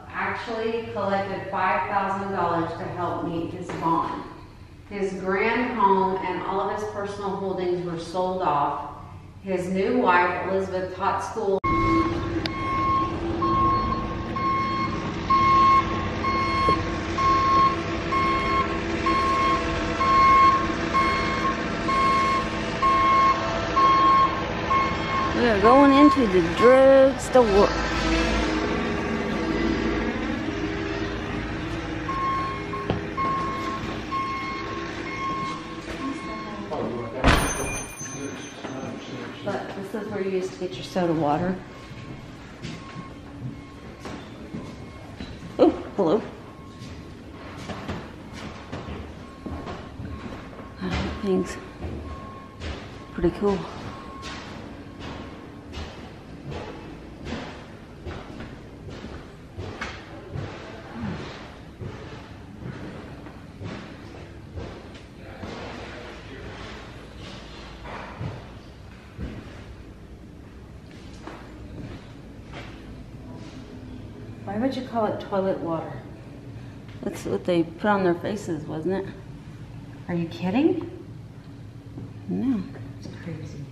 actually collected $5,000 to help meet his bond. His grand home and all of his personal holdings were sold off. His new wife, Elizabeth, taught school. We are going into the drugstore. But this is where you used to get your soda water. Oh, hello. That thing's pretty cool. Why would you call it toilet water? That's what they put on their faces, wasn't it? Are you kidding? No. It's crazy.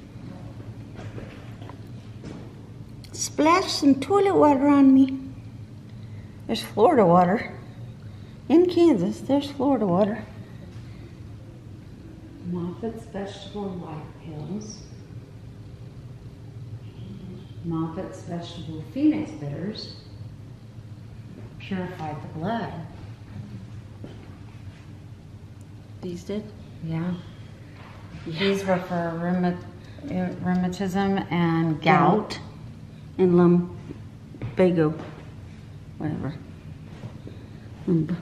Splash some toilet water on me. There's Florida water. In Kansas, there's Florida water. Moffat's Vegetable and White Pills. Moffat's Vegetable Phoenix Bitters. Purified the blood. These did? Yeah. These were for rheumatism and gout. And lumbago. Whatever. Yeah.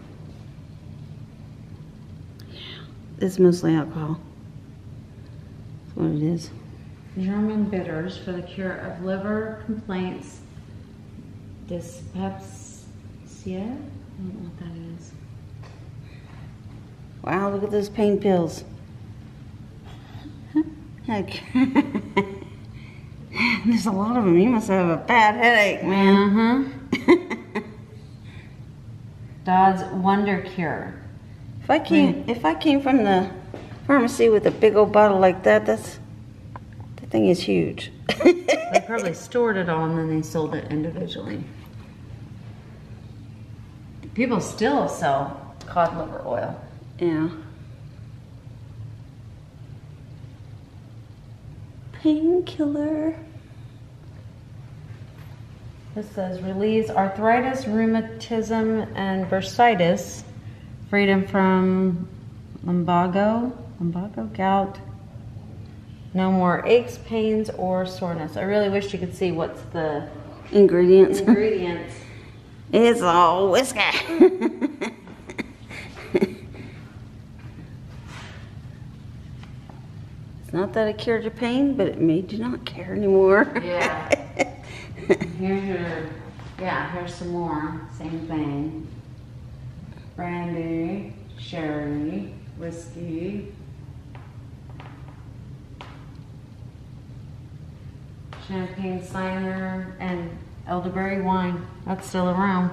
It's mostly alcohol. That's what it is. German bitters for the cure of liver complaints. Dyspepsia? I don't know what that is. Wow, look at those pain pills. Heck. There's a lot of them. You must have a bad headache, man. Dodd's Wonder Cure. If I came from the pharmacy with a big old bottle like that, that thing is huge. They probably stored it all and then they sold it individually. People still sell cod liver oil. Yeah. Painkiller. This says relieves arthritis, rheumatism, and bursitis. Freedom from lumbago, gout. No more aches, pains, or soreness. I really wish you could see what's the Ingredients. It's all whiskey. It's not that it cured your pain, but it made you not care anymore. Yeah. Here's some more. Same thing. Brandy, sherry, whiskey, champagne cider, and elderberry wine. That's still around.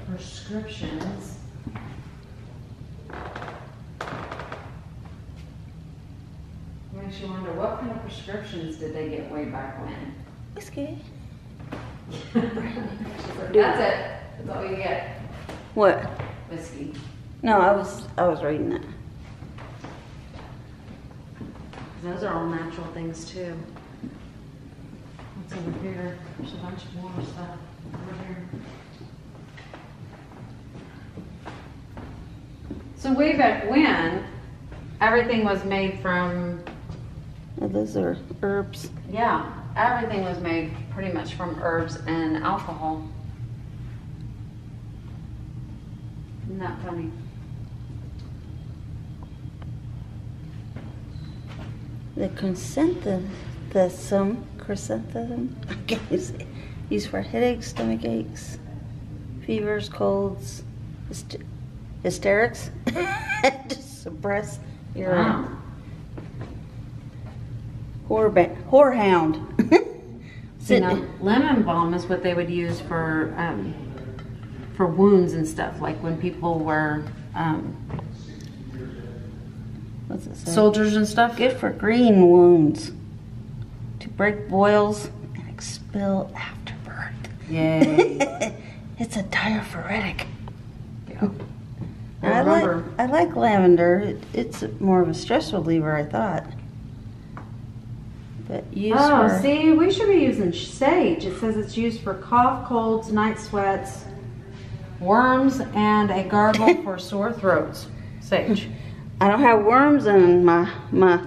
Prescriptions. Makes you wonder, what kind of prescriptions did they get way back when? Whiskey. That's it. That's all you get. What? Whiskey. No, I was reading that. Those are all natural things too. What's over here? There's a bunch of more stuff over here. So way back when, everything was made from, Oh, those are herbs. yeah, everything was made pretty much from herbs and alcohol. Isn't that funny? The consent The chrysanthemum. I can't say. Used for headaches, stomach aches, fevers, colds, hysterics. To suppress your whorehound. You know, lemon balm is what they would use for wounds and stuff, like when people were What's it say? soldiers and stuff. Good for green wounds, to break boils and expel afterbirth. Yay. It's a diaphoretic. Yeah. I like lavender. It's more of a stress reliever, I thought. But See, we should be using sage. It says it's used for cough, colds, night sweats, worms, and a gargle for sore throats. Sage. I don't have worms and my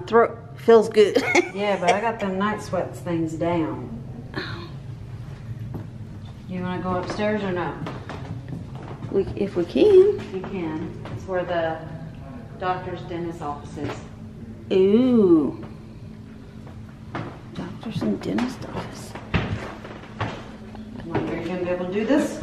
throat feels good. Yeah, but I got them night sweats things down. You want to go upstairs or no? If we can. You can. It's where the doctor's dentist office is. Ooh. Doctor's and dentist office. Come on, are you going to be able to do this?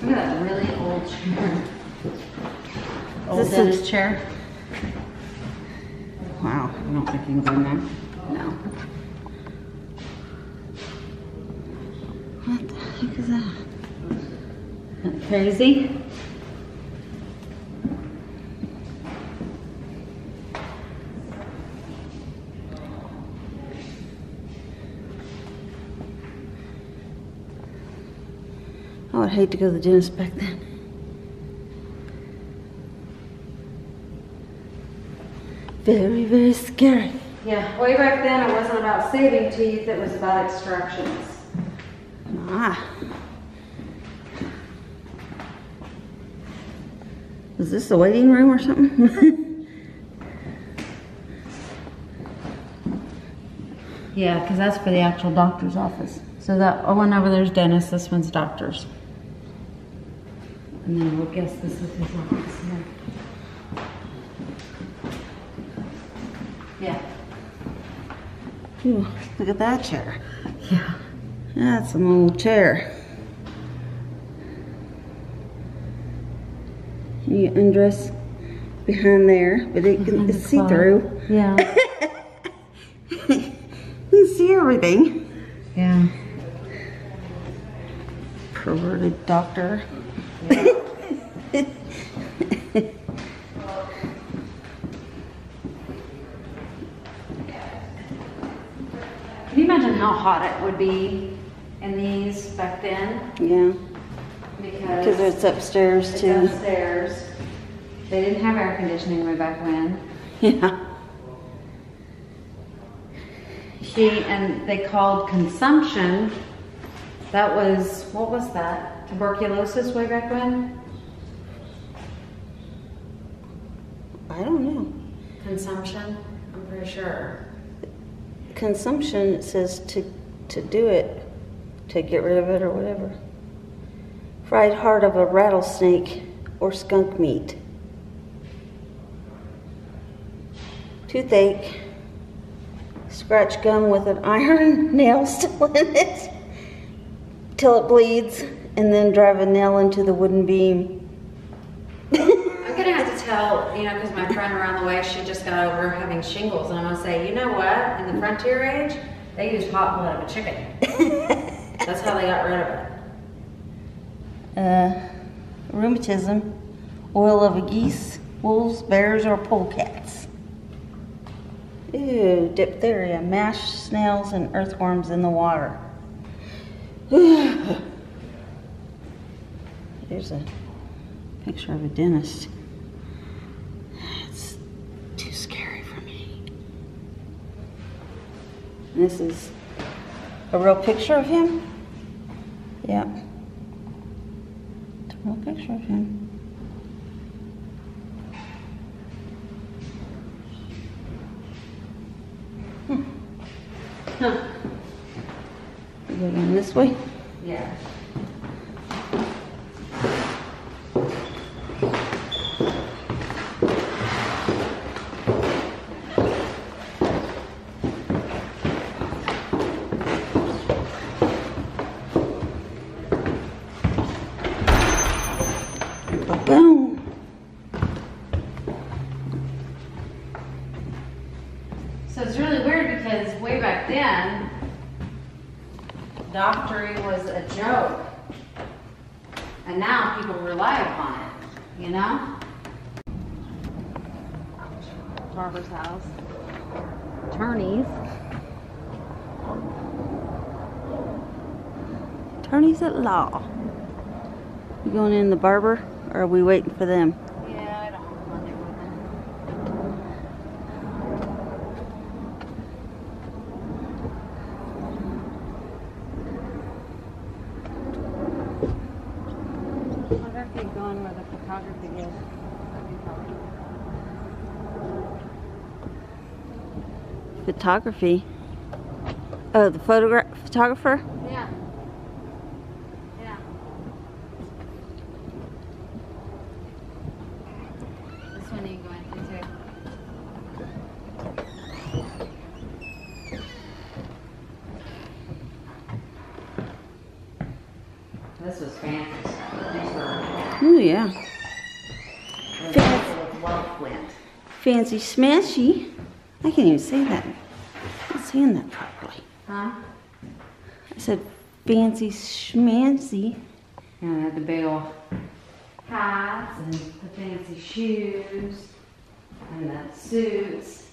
Look at that really old chair. Old dentist chair. Wow. I don't think you can go in there. No. What the heck is that? Isn't that crazy? I would hate to go to the dentist back then. Very, very scary. Yeah, way back then it wasn't about saving teeth, it was about extractions. Ah. Is this the waiting room or something? Yeah, because that's for the actual doctor's office. So that one over there's dentist, this one's doctor's. And then we'll guess this is his office. Yeah. Ooh, look at that chair. Yeah. That's an old chair. You undress behind there, but it's see-through. Yeah. You can see everything. Yeah. Perverted doctor. Can you imagine how hot it would be in these back then? Yeah, Because because it's upstairs it's too. upstairs. They didn't have air conditioning way back when. Yeah. And they called consumption, that was, what was that? Tuberculosis way back when? I don't know. Consumption? I'm pretty sure. Consumption, it says to do it, to get rid of it or whatever. Fried heart of a rattlesnake or skunk meat. Toothache. Scratch gum with an iron nail still in it till it bleeds, and then drive a nail into the wooden beam. I'm gonna have to tell, you know, because my friend around the way, she just got over having shingles, and I'm gonna say, you know what? In the frontier age, they used hot blood of a chicken. That's how they got rid of it. Rheumatism, oil of a geese, wolves, bears, or polecats. Ew, diphtheria, mashed snails and earthworms in the water. Here's a picture of a dentist. It's too This is a real picture of him? Yep. It's a real picture of him. Huh. We go down this way? Yeah. Boom. So it's really weird because way back then, doctoring was a joke. And now people rely upon it, you know? Barber's house. Attorneys. Attorneys at law. You going in the barber, or are we waiting for them? Yeah, I don't want to go in there with them. I wonder if they're going where the photography is. Photography. Oh, the photographer? Yeah. Yeah. This one you can go into too. This was fancy stuff. These were Oh yeah. with love flint. Fancy smashy. I can't even say that. I'm not saying that properly. Huh? I said fancy schmancy. And they had the big old hats and the fancy shoes and the suits.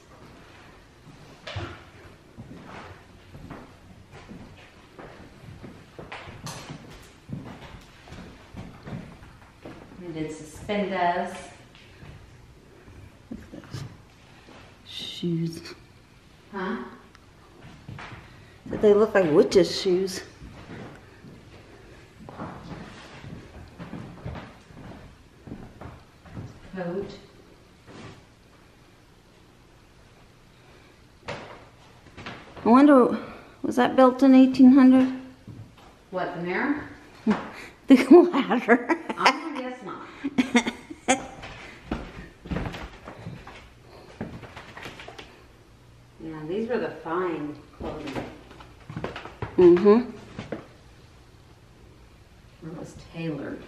They did suspenders. Shoes. Huh? But they look like witches' shoes. Coat. I wonder, was that built in 1800? What, the mirror? The ladder. I guess not. Yeah, these were the fine clothing. Mm-hmm. It was tailored.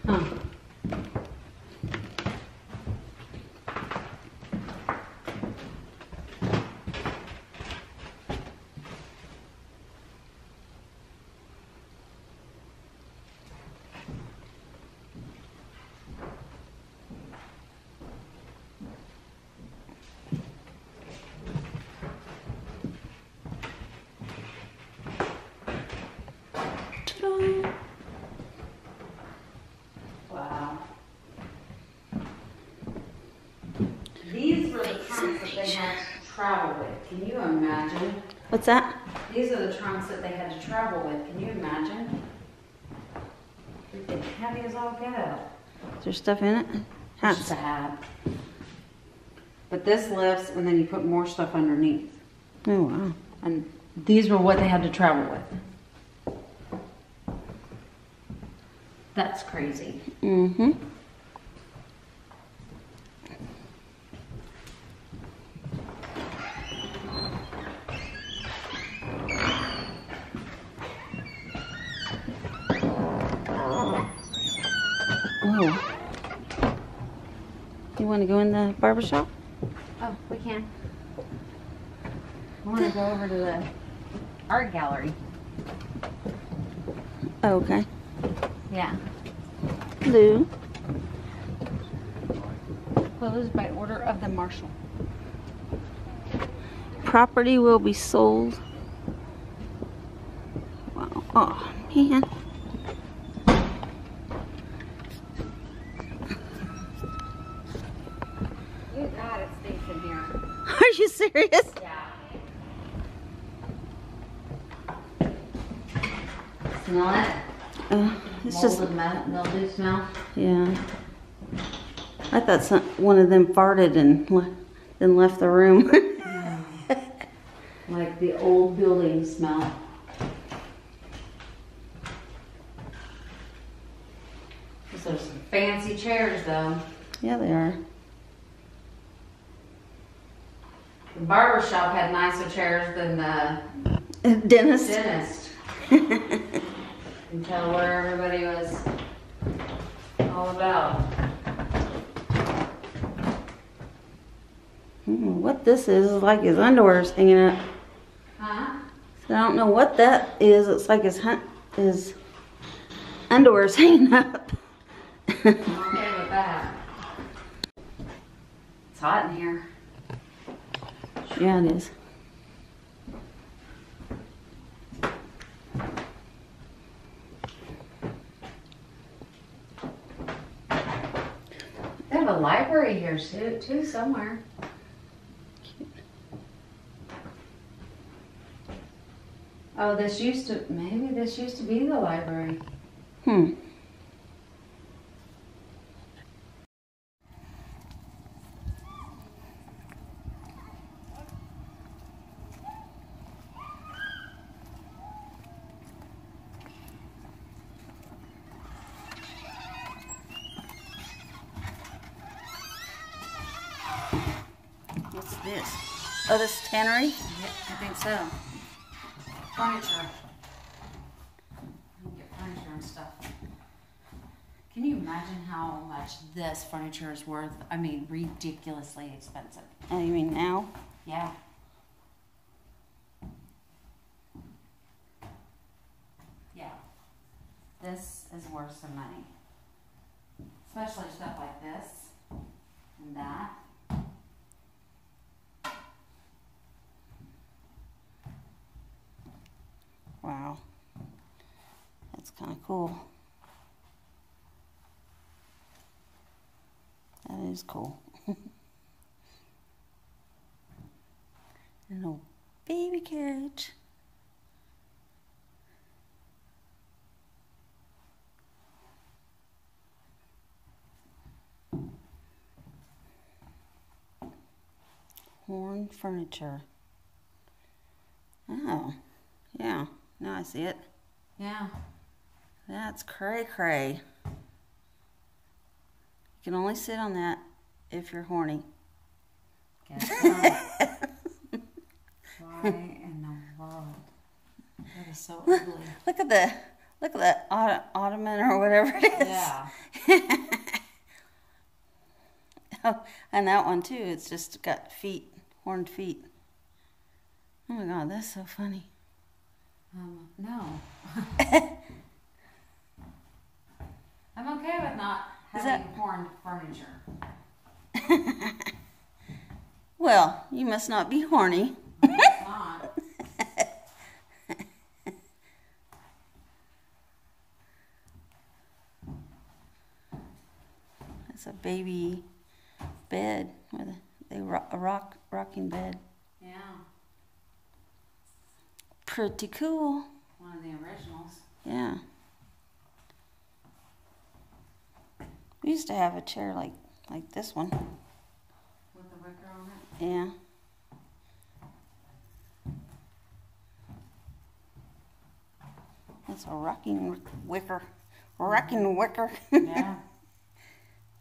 Huh. Ta-da. Wow. These were the trunks that they had to travel with. Can you imagine? What's that? These are the trunks that they had to travel with. Can you imagine? Freaking heavy as all get out. Is there stuff in it? It's just a hat. But this lifts and then you put more stuff underneath. Oh, wow. And these were what they had to travel with. That's crazy. Mm-hmm. Oh. You want to go in the barber shop? Oh, we can. I want to go over to the art gallery. Oh, okay. Yeah. Blue. Closed by order of the marshal. Property will be sold. Wow. Oh, man. You got it. Are you serious? Yeah. Smell it? It's just, mildew smell. yeah. I thought one of them farted and then left the room. Like the old building smell. These are some fancy chairs though. Yeah, they are. The barber shop had nicer chairs than the Dentist. dentist. You can tell where everybody was all about. What this is like his underwear's hanging up. Huh? So I don't know what that is. It's like his underwear's hanging up. I'm okay with that. It's hot in here. Yeah, it is. They have a library here too somewhere. Oh, maybe this used to be the library. What's this? Oh, this tannery? Yeah, I think so. Furniture. Get furniture and stuff. Can you imagine how much this furniture is worth? I mean, ridiculously expensive. Oh, you mean now? Yeah. Yeah. This is worth some money. Especially stuff like this and that. Wow. That's kind of cool. That is cool. An old baby carriage. Horn furniture. Oh, yeah. Now I see it. Yeah. That's cray-cray. You can only sit on that if you're horny. Guess not. Why in the world? That is so ugly. Look at the ottoman or whatever it is. Yeah. Oh, and that one too. It's just got feet, horned feet. Oh my God, that's so funny. No. I'm okay with not having horned furniture. Well, you must not be horny. It's not. That's a baby bed with a rocking bed. Yeah. Pretty cool. One of the originals. Yeah. We used to have a chair like this one. With the wicker on it? Yeah. That's a rocking wicker. Rocking wicker. Yeah.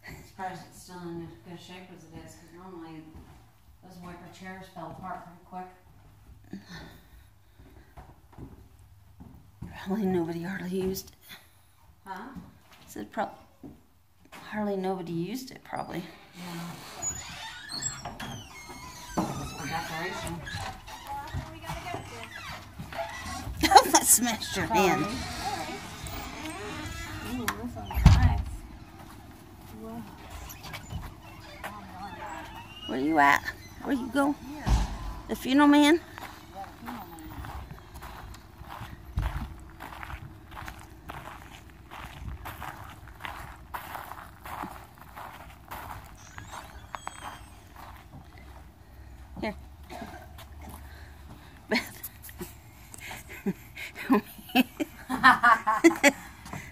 I'm surprised it's still in as good shape as it is, because normally those wicker chairs fell apart pretty quick. Probably nobody hardly used it. Huh? I said hardly nobody used it, probably. Yeah. It's for decoration. I smashed your hand. Ooh, this one's nice. Whoa. Where you at? Where you go? The funeral man? Here.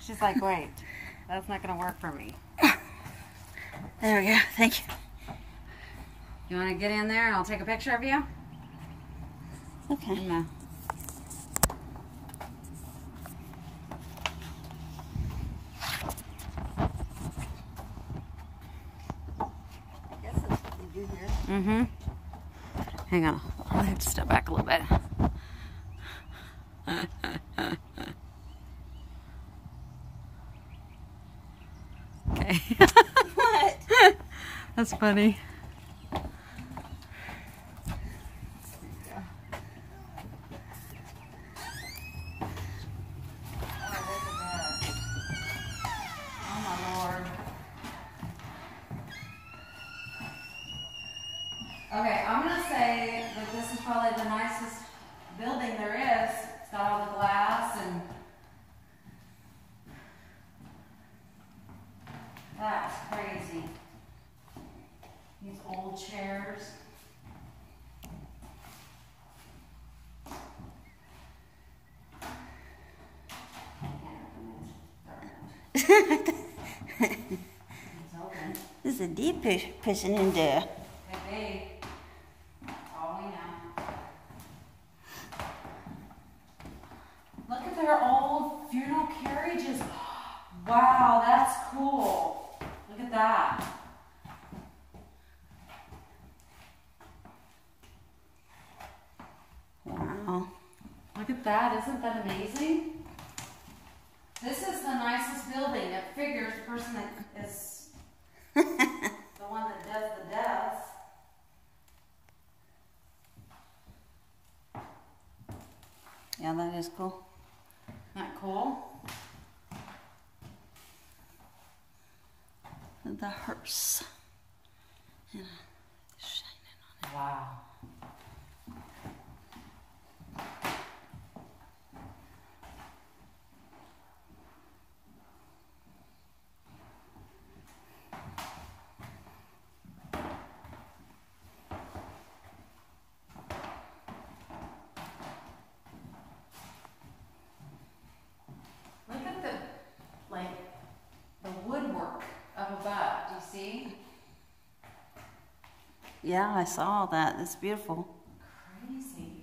She's like, wait, that's not going to work for me. There we go. Thank you. You want to get in there and I'll take a picture of you? Okay. No. Mm-hmm. Hang on. I'll have to step back a little bit. Okay. What? That's funny. Okay, I'm going to say that this is probably the nicest building there is. It's got all the glass and that's crazy. These old chairs. This is a deep pushing into. Could be. All we know. Look at their old funeral carriages. Wow, that's cool. Look at that. Wow. Look at that. Isn't that amazing? This is the nicest building. It figures the person that is the one that does the deaths. Yeah, that is cool. Isn't that cool? The hearse. Yeah, shining on Wow. Look at the, like, the woodwork up above. Do you see? it. Yeah, I saw that. It's beautiful. Crazy.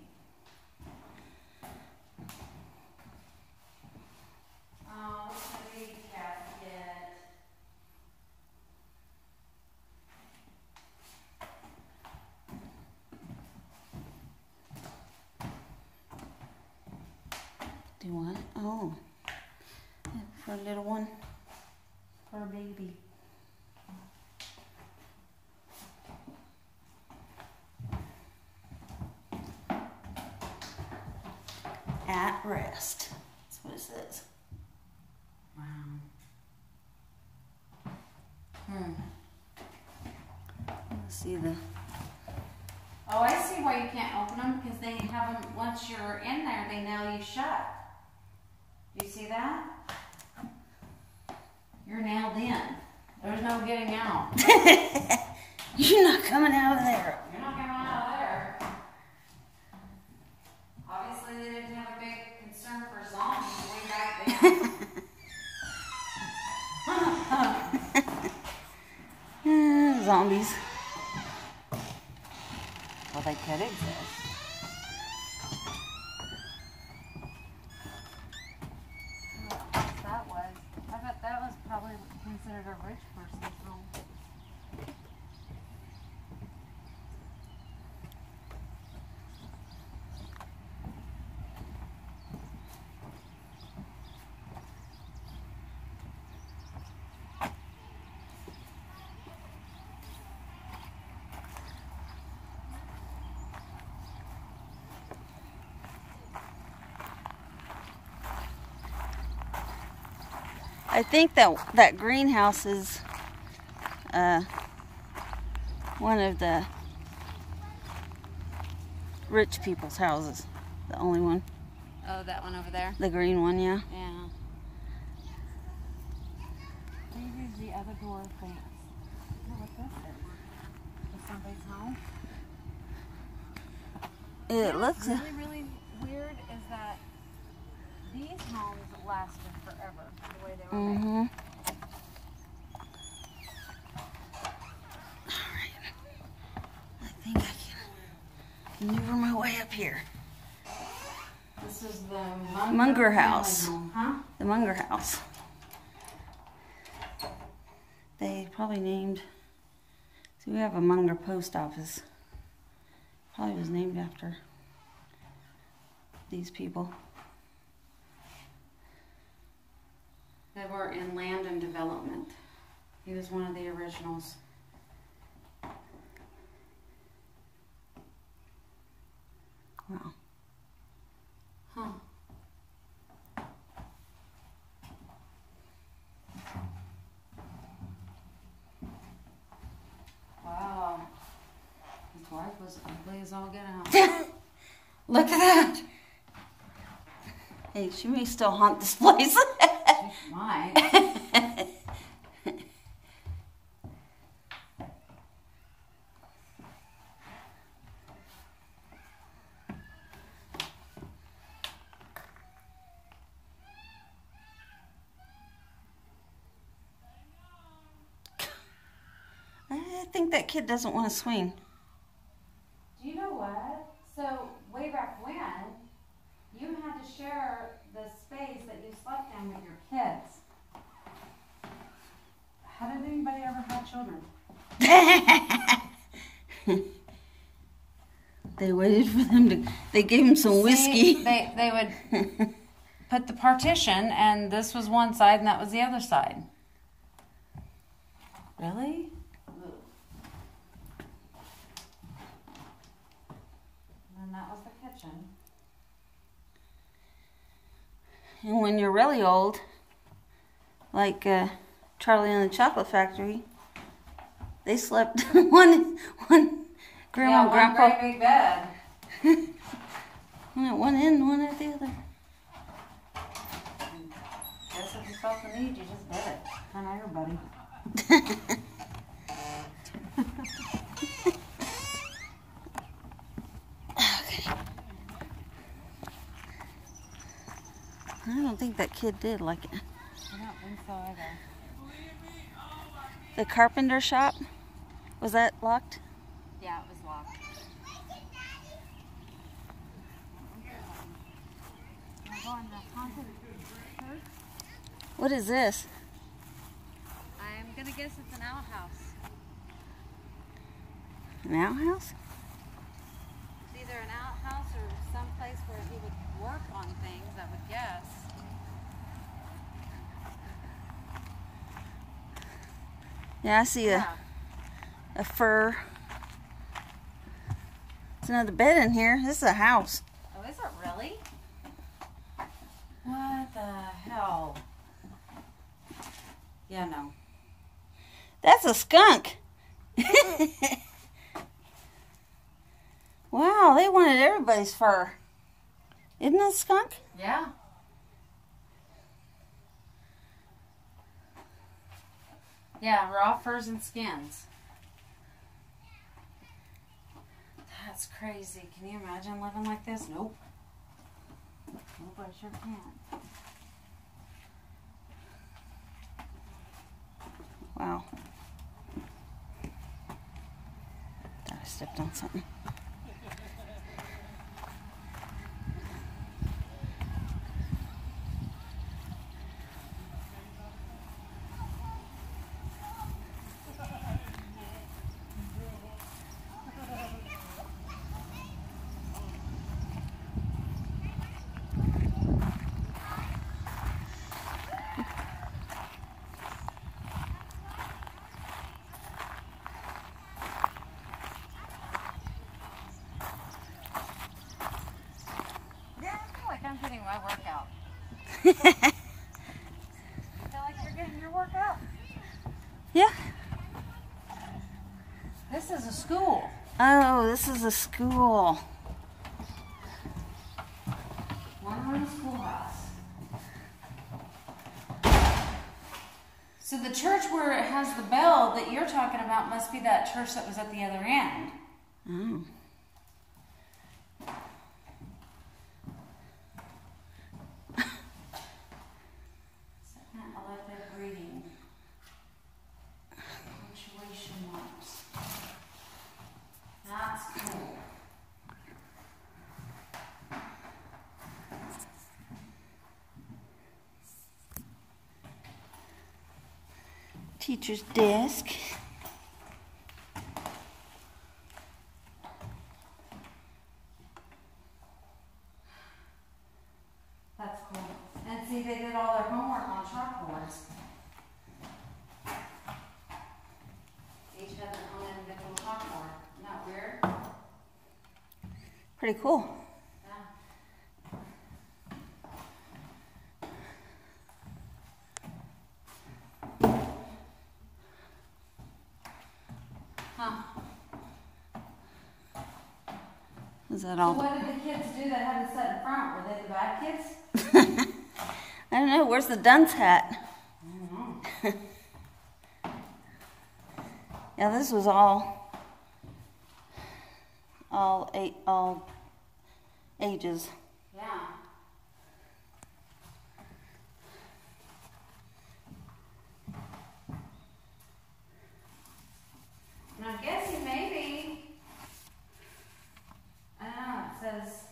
Oh, what's the baby casket? Do what? Oh. Yeah, for a little one. For a baby. At rest. That's what it says. Wow. Let's see the. Oh, I see why you can't open them, because they have them, once you're in there, they nail you shut. You see that? You're nailed in. There's no getting out. You're not coming out of there. You're not coming out of there. Obviously, they didn't have a big concern for zombies way back then. Zombies. Well, they could exist. That was. I bet that was probably considered a rich person's home. I think that greenhouse is one of the rich people's houses. The only one. Oh, that one over there? The green one, yeah. Yeah. Maybe the other door thinks. Oh, what's this? Is somebody's home? It looks. What's really, really weird is that these homes lasted forever, the way they were made. Mm-hmm. Alright. I think I can maneuver my way up here. This is the Munger house. Huh? The Munger house. They probably named... See, we have a Munger post office. Probably was named after these people. They were in land and development. He was one of the originals. Wow. Huh. Wow. His wife was ugly as all get out. Look at that. Hey, she may still haunt this place. She might. I think that kid doesn't want to swing. Do you know what? So, way back when, you had to share the space that you slept in with your kids. How did anybody ever have children? They waited for them to... They gave him some whiskey. See, they would put the partition, and this was one side, and that was the other side. Really? And that was the kitchen. And when you're really old, like Charlie and the Chocolate Factory, they slept one grandma and grandpa. One great big bed. One at one end, one at the other. Guess if you felt the need, you just did it. Kind of everybody. I don't think that kid did like it. I don't think so either. The carpenter shop, was that locked? Yeah, it was locked. What is this? I'm gonna guess it's an outhouse. An outhouse? It's either an outhouse or some place where he would work on things, I would guess. Yeah, I see a fur. There's another bed in here. This is a house. Oh, is it really? What the hell? Yeah, no. That's a skunk. Wow, they wanted everybody's fur. Isn't that a skunk? Yeah. Yeah, raw furs and skins. That's crazy. Can you imagine living like this? Nope. Nope, I sure can't. Wow. Thought I stepped on something. I'm getting my workout. I feel like you're getting your workout. Yeah. This is a school. Oh, this is a school. One room schoolhouse. So the church where it has the bell that you're talking about must be that church that was at the other end. Oh. Teacher's desk. That's cool. And see, they did all their homework on chalkboards. Each had their own individual chalkboard. Isn't that weird? Pretty cool. Huh. Is that So all? what did the kids do that had to sit in front? Were they the bad kids? I don't know. Where's the dunce hat? I don't know. Yeah, this was all ages. Yeah. And I'm guessing maybe, I don't know, it says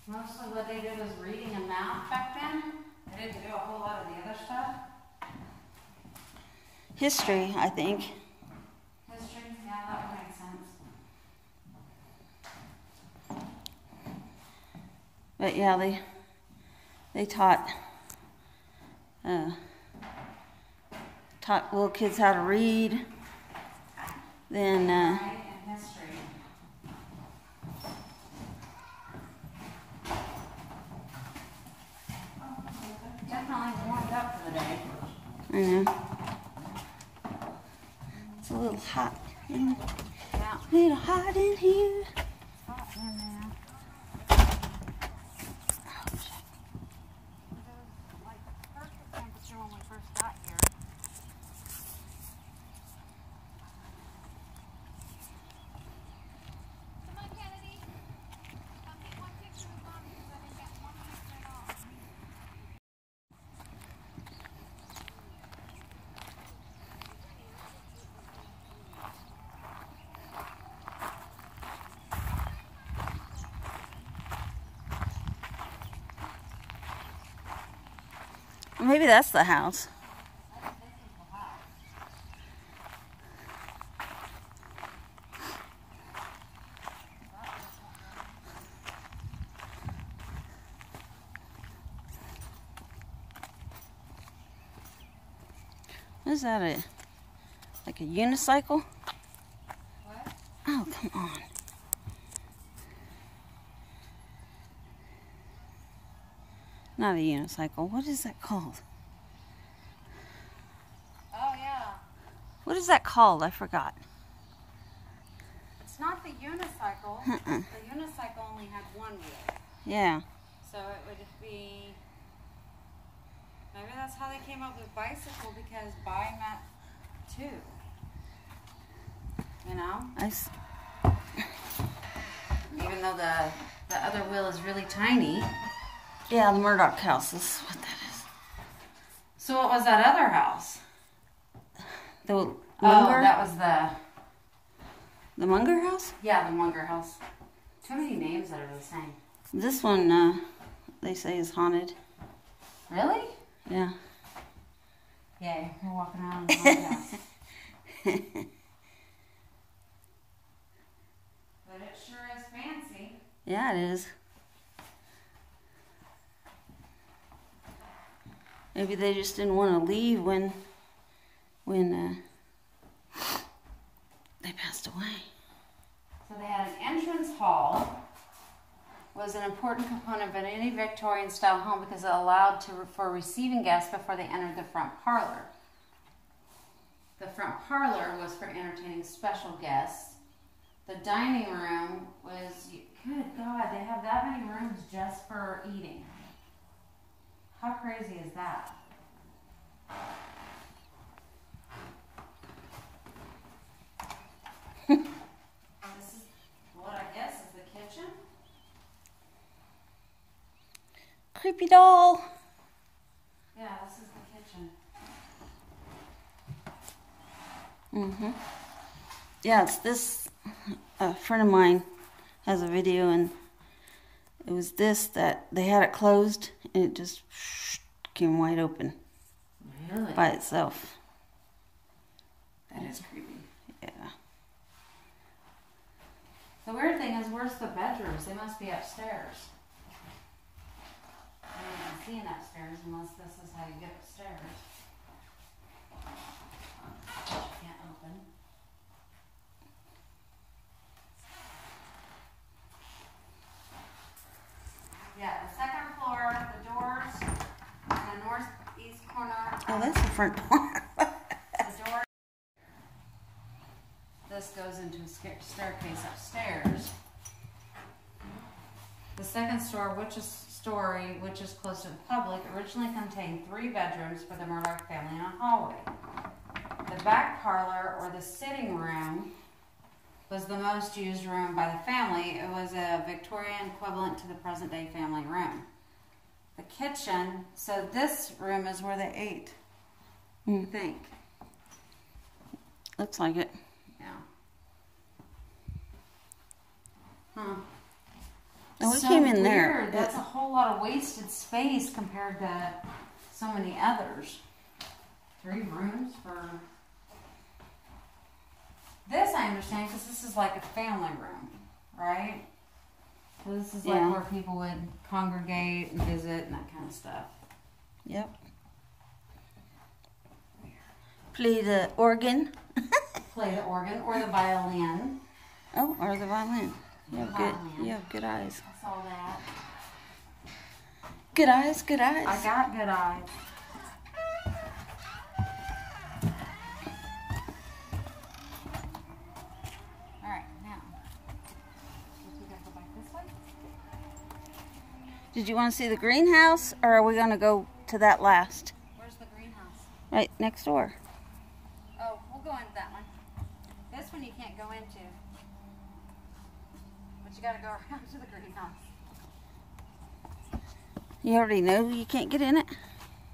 mostly what they did was reading and math back then. They didn't do a whole lot of the other stuff. History, I think. History, yeah, that would make sense. But yeah, they taught little kids how to read. Then Right, and history. Definitely warmed up for the day. I know it's a little hot. Yeah. A little hot in here. Hot in there. Like perfect temperature when we first got here. Come on, Kennedy. Come get one picture with Mom because I didn't get one picture at all. Maybe that's the house. What is that? Like a unicycle? What? Oh, come on. Not a unicycle. What is that called? Oh, yeah. What is that called? I forgot. It's not the unicycle. Uh-uh. The unicycle only had one wheel. Yeah. So it would be, maybe that's how they came up with bicycle because bi meant two. You know? Even though the other wheel is really tiny. Yeah, the Murdoch house is what that is. So what was that other house? The Munger? Oh, that was The Munger house? yeah, the Munger house. Too many names that are the same. This one, they say is haunted. Really? Yeah. Yay, we're walking around in the haunted house. But it sure is fancy. Yeah, it is. Maybe they just didn't want to leave when they passed away. So they had an entrance hall. Was an important component of any Victorian style home because it allowed for receiving guests before they entered the front parlor. The front parlor was for entertaining special guests. The dining room was, good God, they have that many rooms just for eating. How crazy is that? This is what I guess is the kitchen. Creepy doll. Yeah, this is the kitchen. Mm-hmm. Yeah, it's this. A friend of mine has a video, and it was this that they had it closed, and it just came wide open. Really? by itself. That is creepy. Yeah. The weird thing is, where's the bedrooms? They must be upstairs. I haven't seen upstairs unless this is how you get upstairs. Which you can't open. Yeah, the second floor, the doors, in the northeast corner. Oh, that's the front door. The door. This goes into a staircase upstairs. The second story, which is close to the public, originally contained 3 bedrooms for the Murdoch family and a hallway. The back parlor, or the sitting room, was the most used room by the family. It was a Victorian equivalent to the present-day family room. The kitchen, so this room is where they ate, you think? Looks like it. Yeah. Huh. And we came in there. Weird. That's a whole lot of wasted space compared to so many others. 3 rooms for... This I understand because this is like a family room, right? So this is like where people would congregate and visit and that kind of stuff. Yep. Play the organ. Play the organ or the violin. Oh, or the violin. You have good. Violin. You have good eyes. I saw that. Good eyes. Good eyes. I got good eyes. Alright, now. We gotta go back this way? Did you want to see the greenhouse, or are we going to go to that last? Where's the greenhouse? Right next door. Oh, we'll go into that one. This one you can't go into. But you gotta go around to the greenhouse. You already know you can't get in it.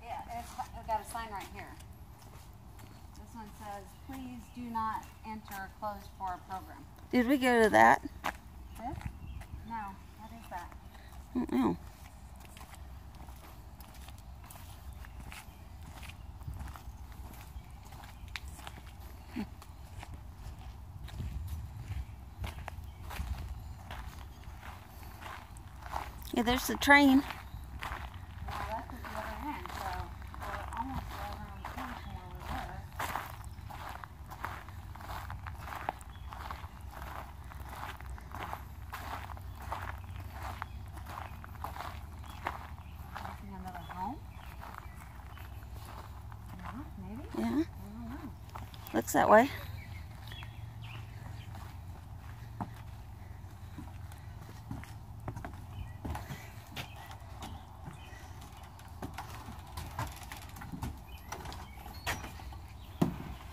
Yeah, it's got a sign right here. This one says, please do not enter closed for a program. Did we go to that? This? No, what is that? I don't know. Yeah, there's the train. Well, that's at the other end, so we're almost around the corner from where we were. Is there another home? Yeah, maybe? Yeah, I don't know. looks that way.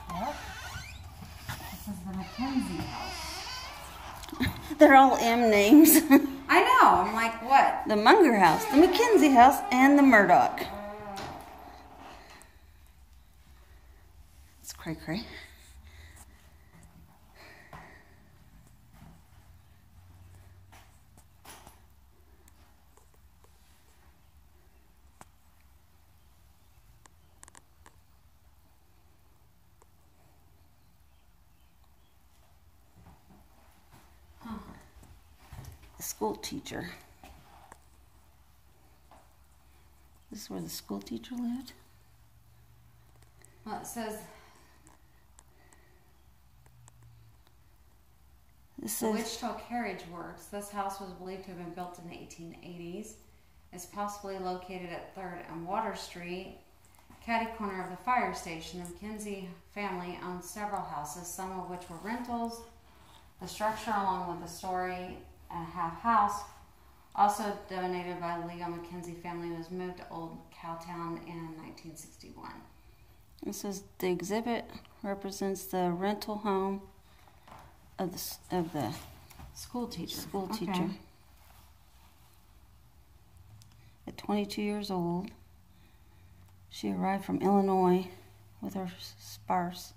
Well, this is the Mackenzie house. They're all M names. I know. I'm like, what? The Munger house, the Mackenzie house, and the Murdoch. It's cray cray. The school teacher. This is where the school teacher lived. Well, it says This the says Wichita Carriage Works. This house was believed to have been built in the 1880s. It's possibly located at 3rd and Water Street, catty corner of the fire station. The Mackenzie family owned several houses, some of which were rentals. The structure, along with the story and a half house, also donated by the Leo Mackenzie family, was moved to Old Cowtown in 1961. It says the exhibit represents the rental home of the School teacher. school Okay. teacher. At 22 years old, she arrived from Illinois with her sparse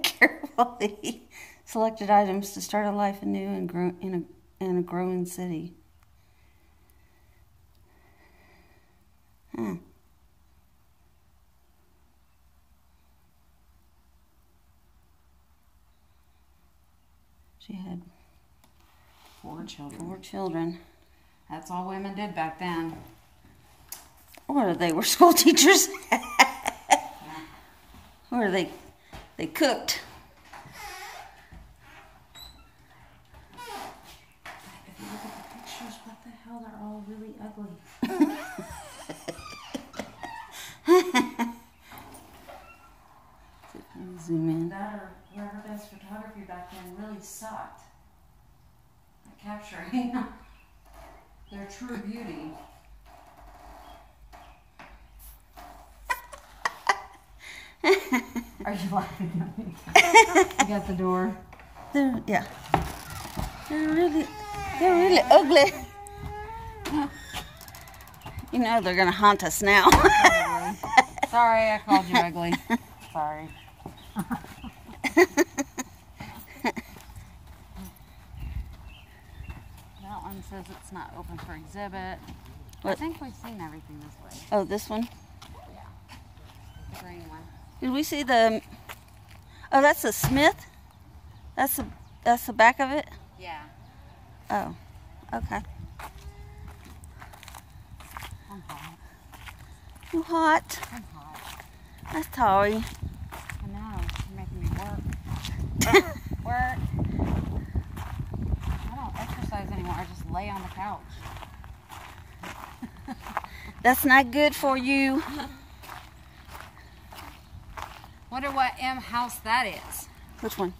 carefully selected items to start a life anew in a growing city. She had 4 children. 4 children. That's all women did back then. Or they were school teachers. Or they cooked. If you look at the pictures, what the hell? They're all really ugly. Zoom in. That or whoever does photography back then really sucked at capturing their true beauty. Are you laughing at me? You got the door. They're really ugly. You know they're gonna haunt us now. Sorry, I called you ugly. Sorry. That one says it's not open for exhibit. What? I think we've seen everything this way. Oh, this one? Yeah. The green one. Did we see the? Oh, that's the Smith. That's the back of it. Yeah. Oh, okay. I'm hot. You hot? I'm hot. That's Tori. I know. You're making me work. Work. I don't exercise anymore. I just lay on the couch. That's not good for you. Wonder what M house that is. Which one?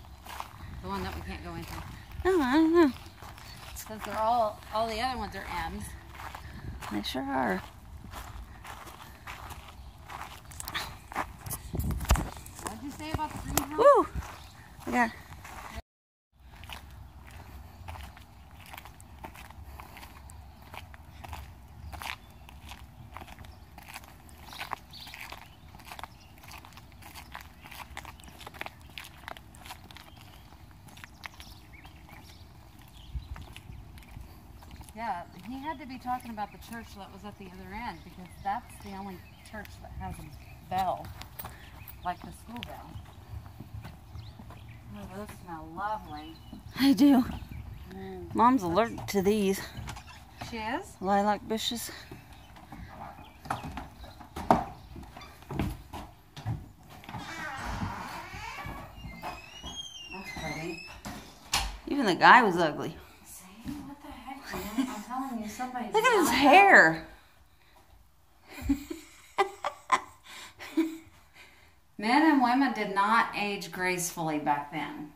The one that we can't go into. Oh, I don't know. Because they're all the other ones are M's. They sure are. What did you say about the greenhouse? Woo! I got. Yeah, he had to be talking about the church that was at the other end because that's the only church that has a bell, like the school bell. Oh, those smell lovely. I do. Mom's allergic to these She is? lilac bushes. That's pretty. Even the guy was ugly. See? What the heck, man? I'm telling you, somebody's Look at his not- hair. Men and women did not age gracefully back then.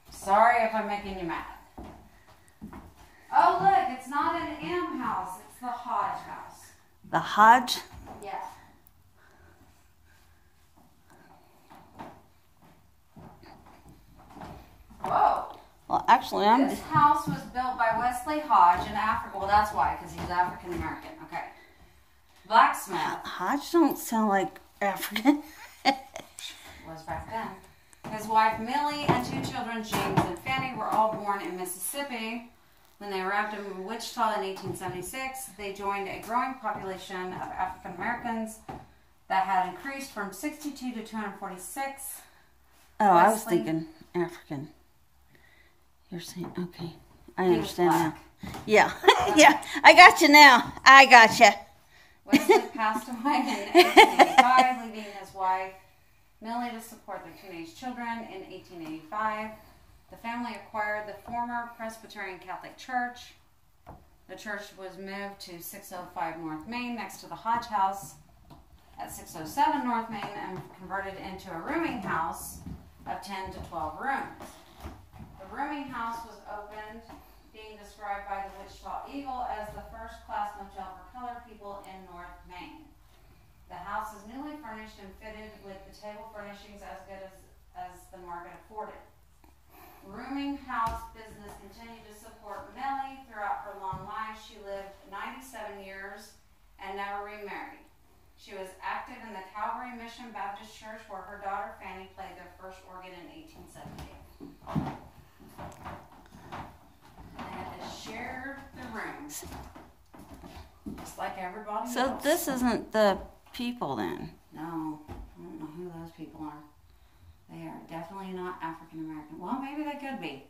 Sorry if I'm making you mad. Oh, look, it's not an M house, it's the Hodge house. The Hodge. Yeah. Whoa. Well, actually, I'm. This house was built by Wesley Hodge in Africa. Well, that's why, because he's African American. Okay. Blacksmith Hodge don't sound like African. was back then. His wife Millie and 2 children, James and Fanny, were all born in Mississippi. When they arrived in Wichita in 1876, they joined a growing population of African Americans that had increased from 62 to 246. Oh, I was Wesley. thinking African. You're saying, okay. I He was understand now. black. Yeah. Yeah. I got you now. I got you. Wesley passed away in 1885, leaving his wife Millie to support their teenage children. In 1885, the family acquired the former Presbyterian Catholic Church. The church was moved to 605 North Main next to the Hodge House at 607 North Main and converted into a rooming house of 10 to 12 rooms. The rooming house was opened, being described by the Wichita Eagle as the first-class motel for colored people in North Main. The house is newly furnished and fitted with the table furnishings as good as the market afforded. Rooming house business continued to support Millie throughout her long life. She lived 97 years and never remarried. She was active in the Calvary Mission Baptist Church where her daughter Fanny played their first organ in 1878. They had to share the rooms, just like everybody So else. this isn't the people then. No, I don't know who those people are. They are definitely not African American. Well, maybe they could be.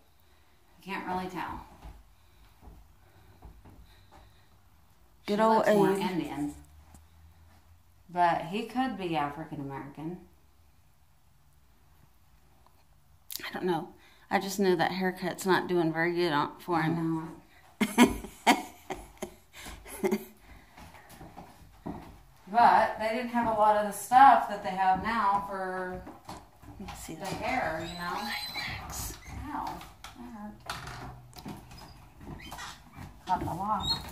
I can't really tell. Good She old looks more Abe. Indian. But he could be African American. I don't know. I just know that haircut's not doing very good for I him. know. But they didn't have a lot of the stuff that they have now for Let's see the that. hair, you know? Lilacs. Ow, that hurt. Cut the lock.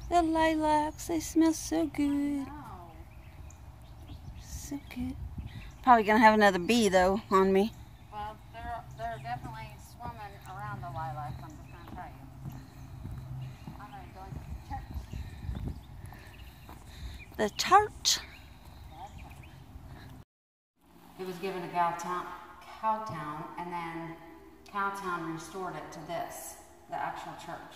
The lilacs, they smell so good. Oh. So good. Probably gonna have another bee though on me. Well, they're definitely swimming around the lilacs, I'm just gonna tell you. I'm gonna go into the church. The church. It was given to Cowtown, and then Cowtown restored it to this, the actual church.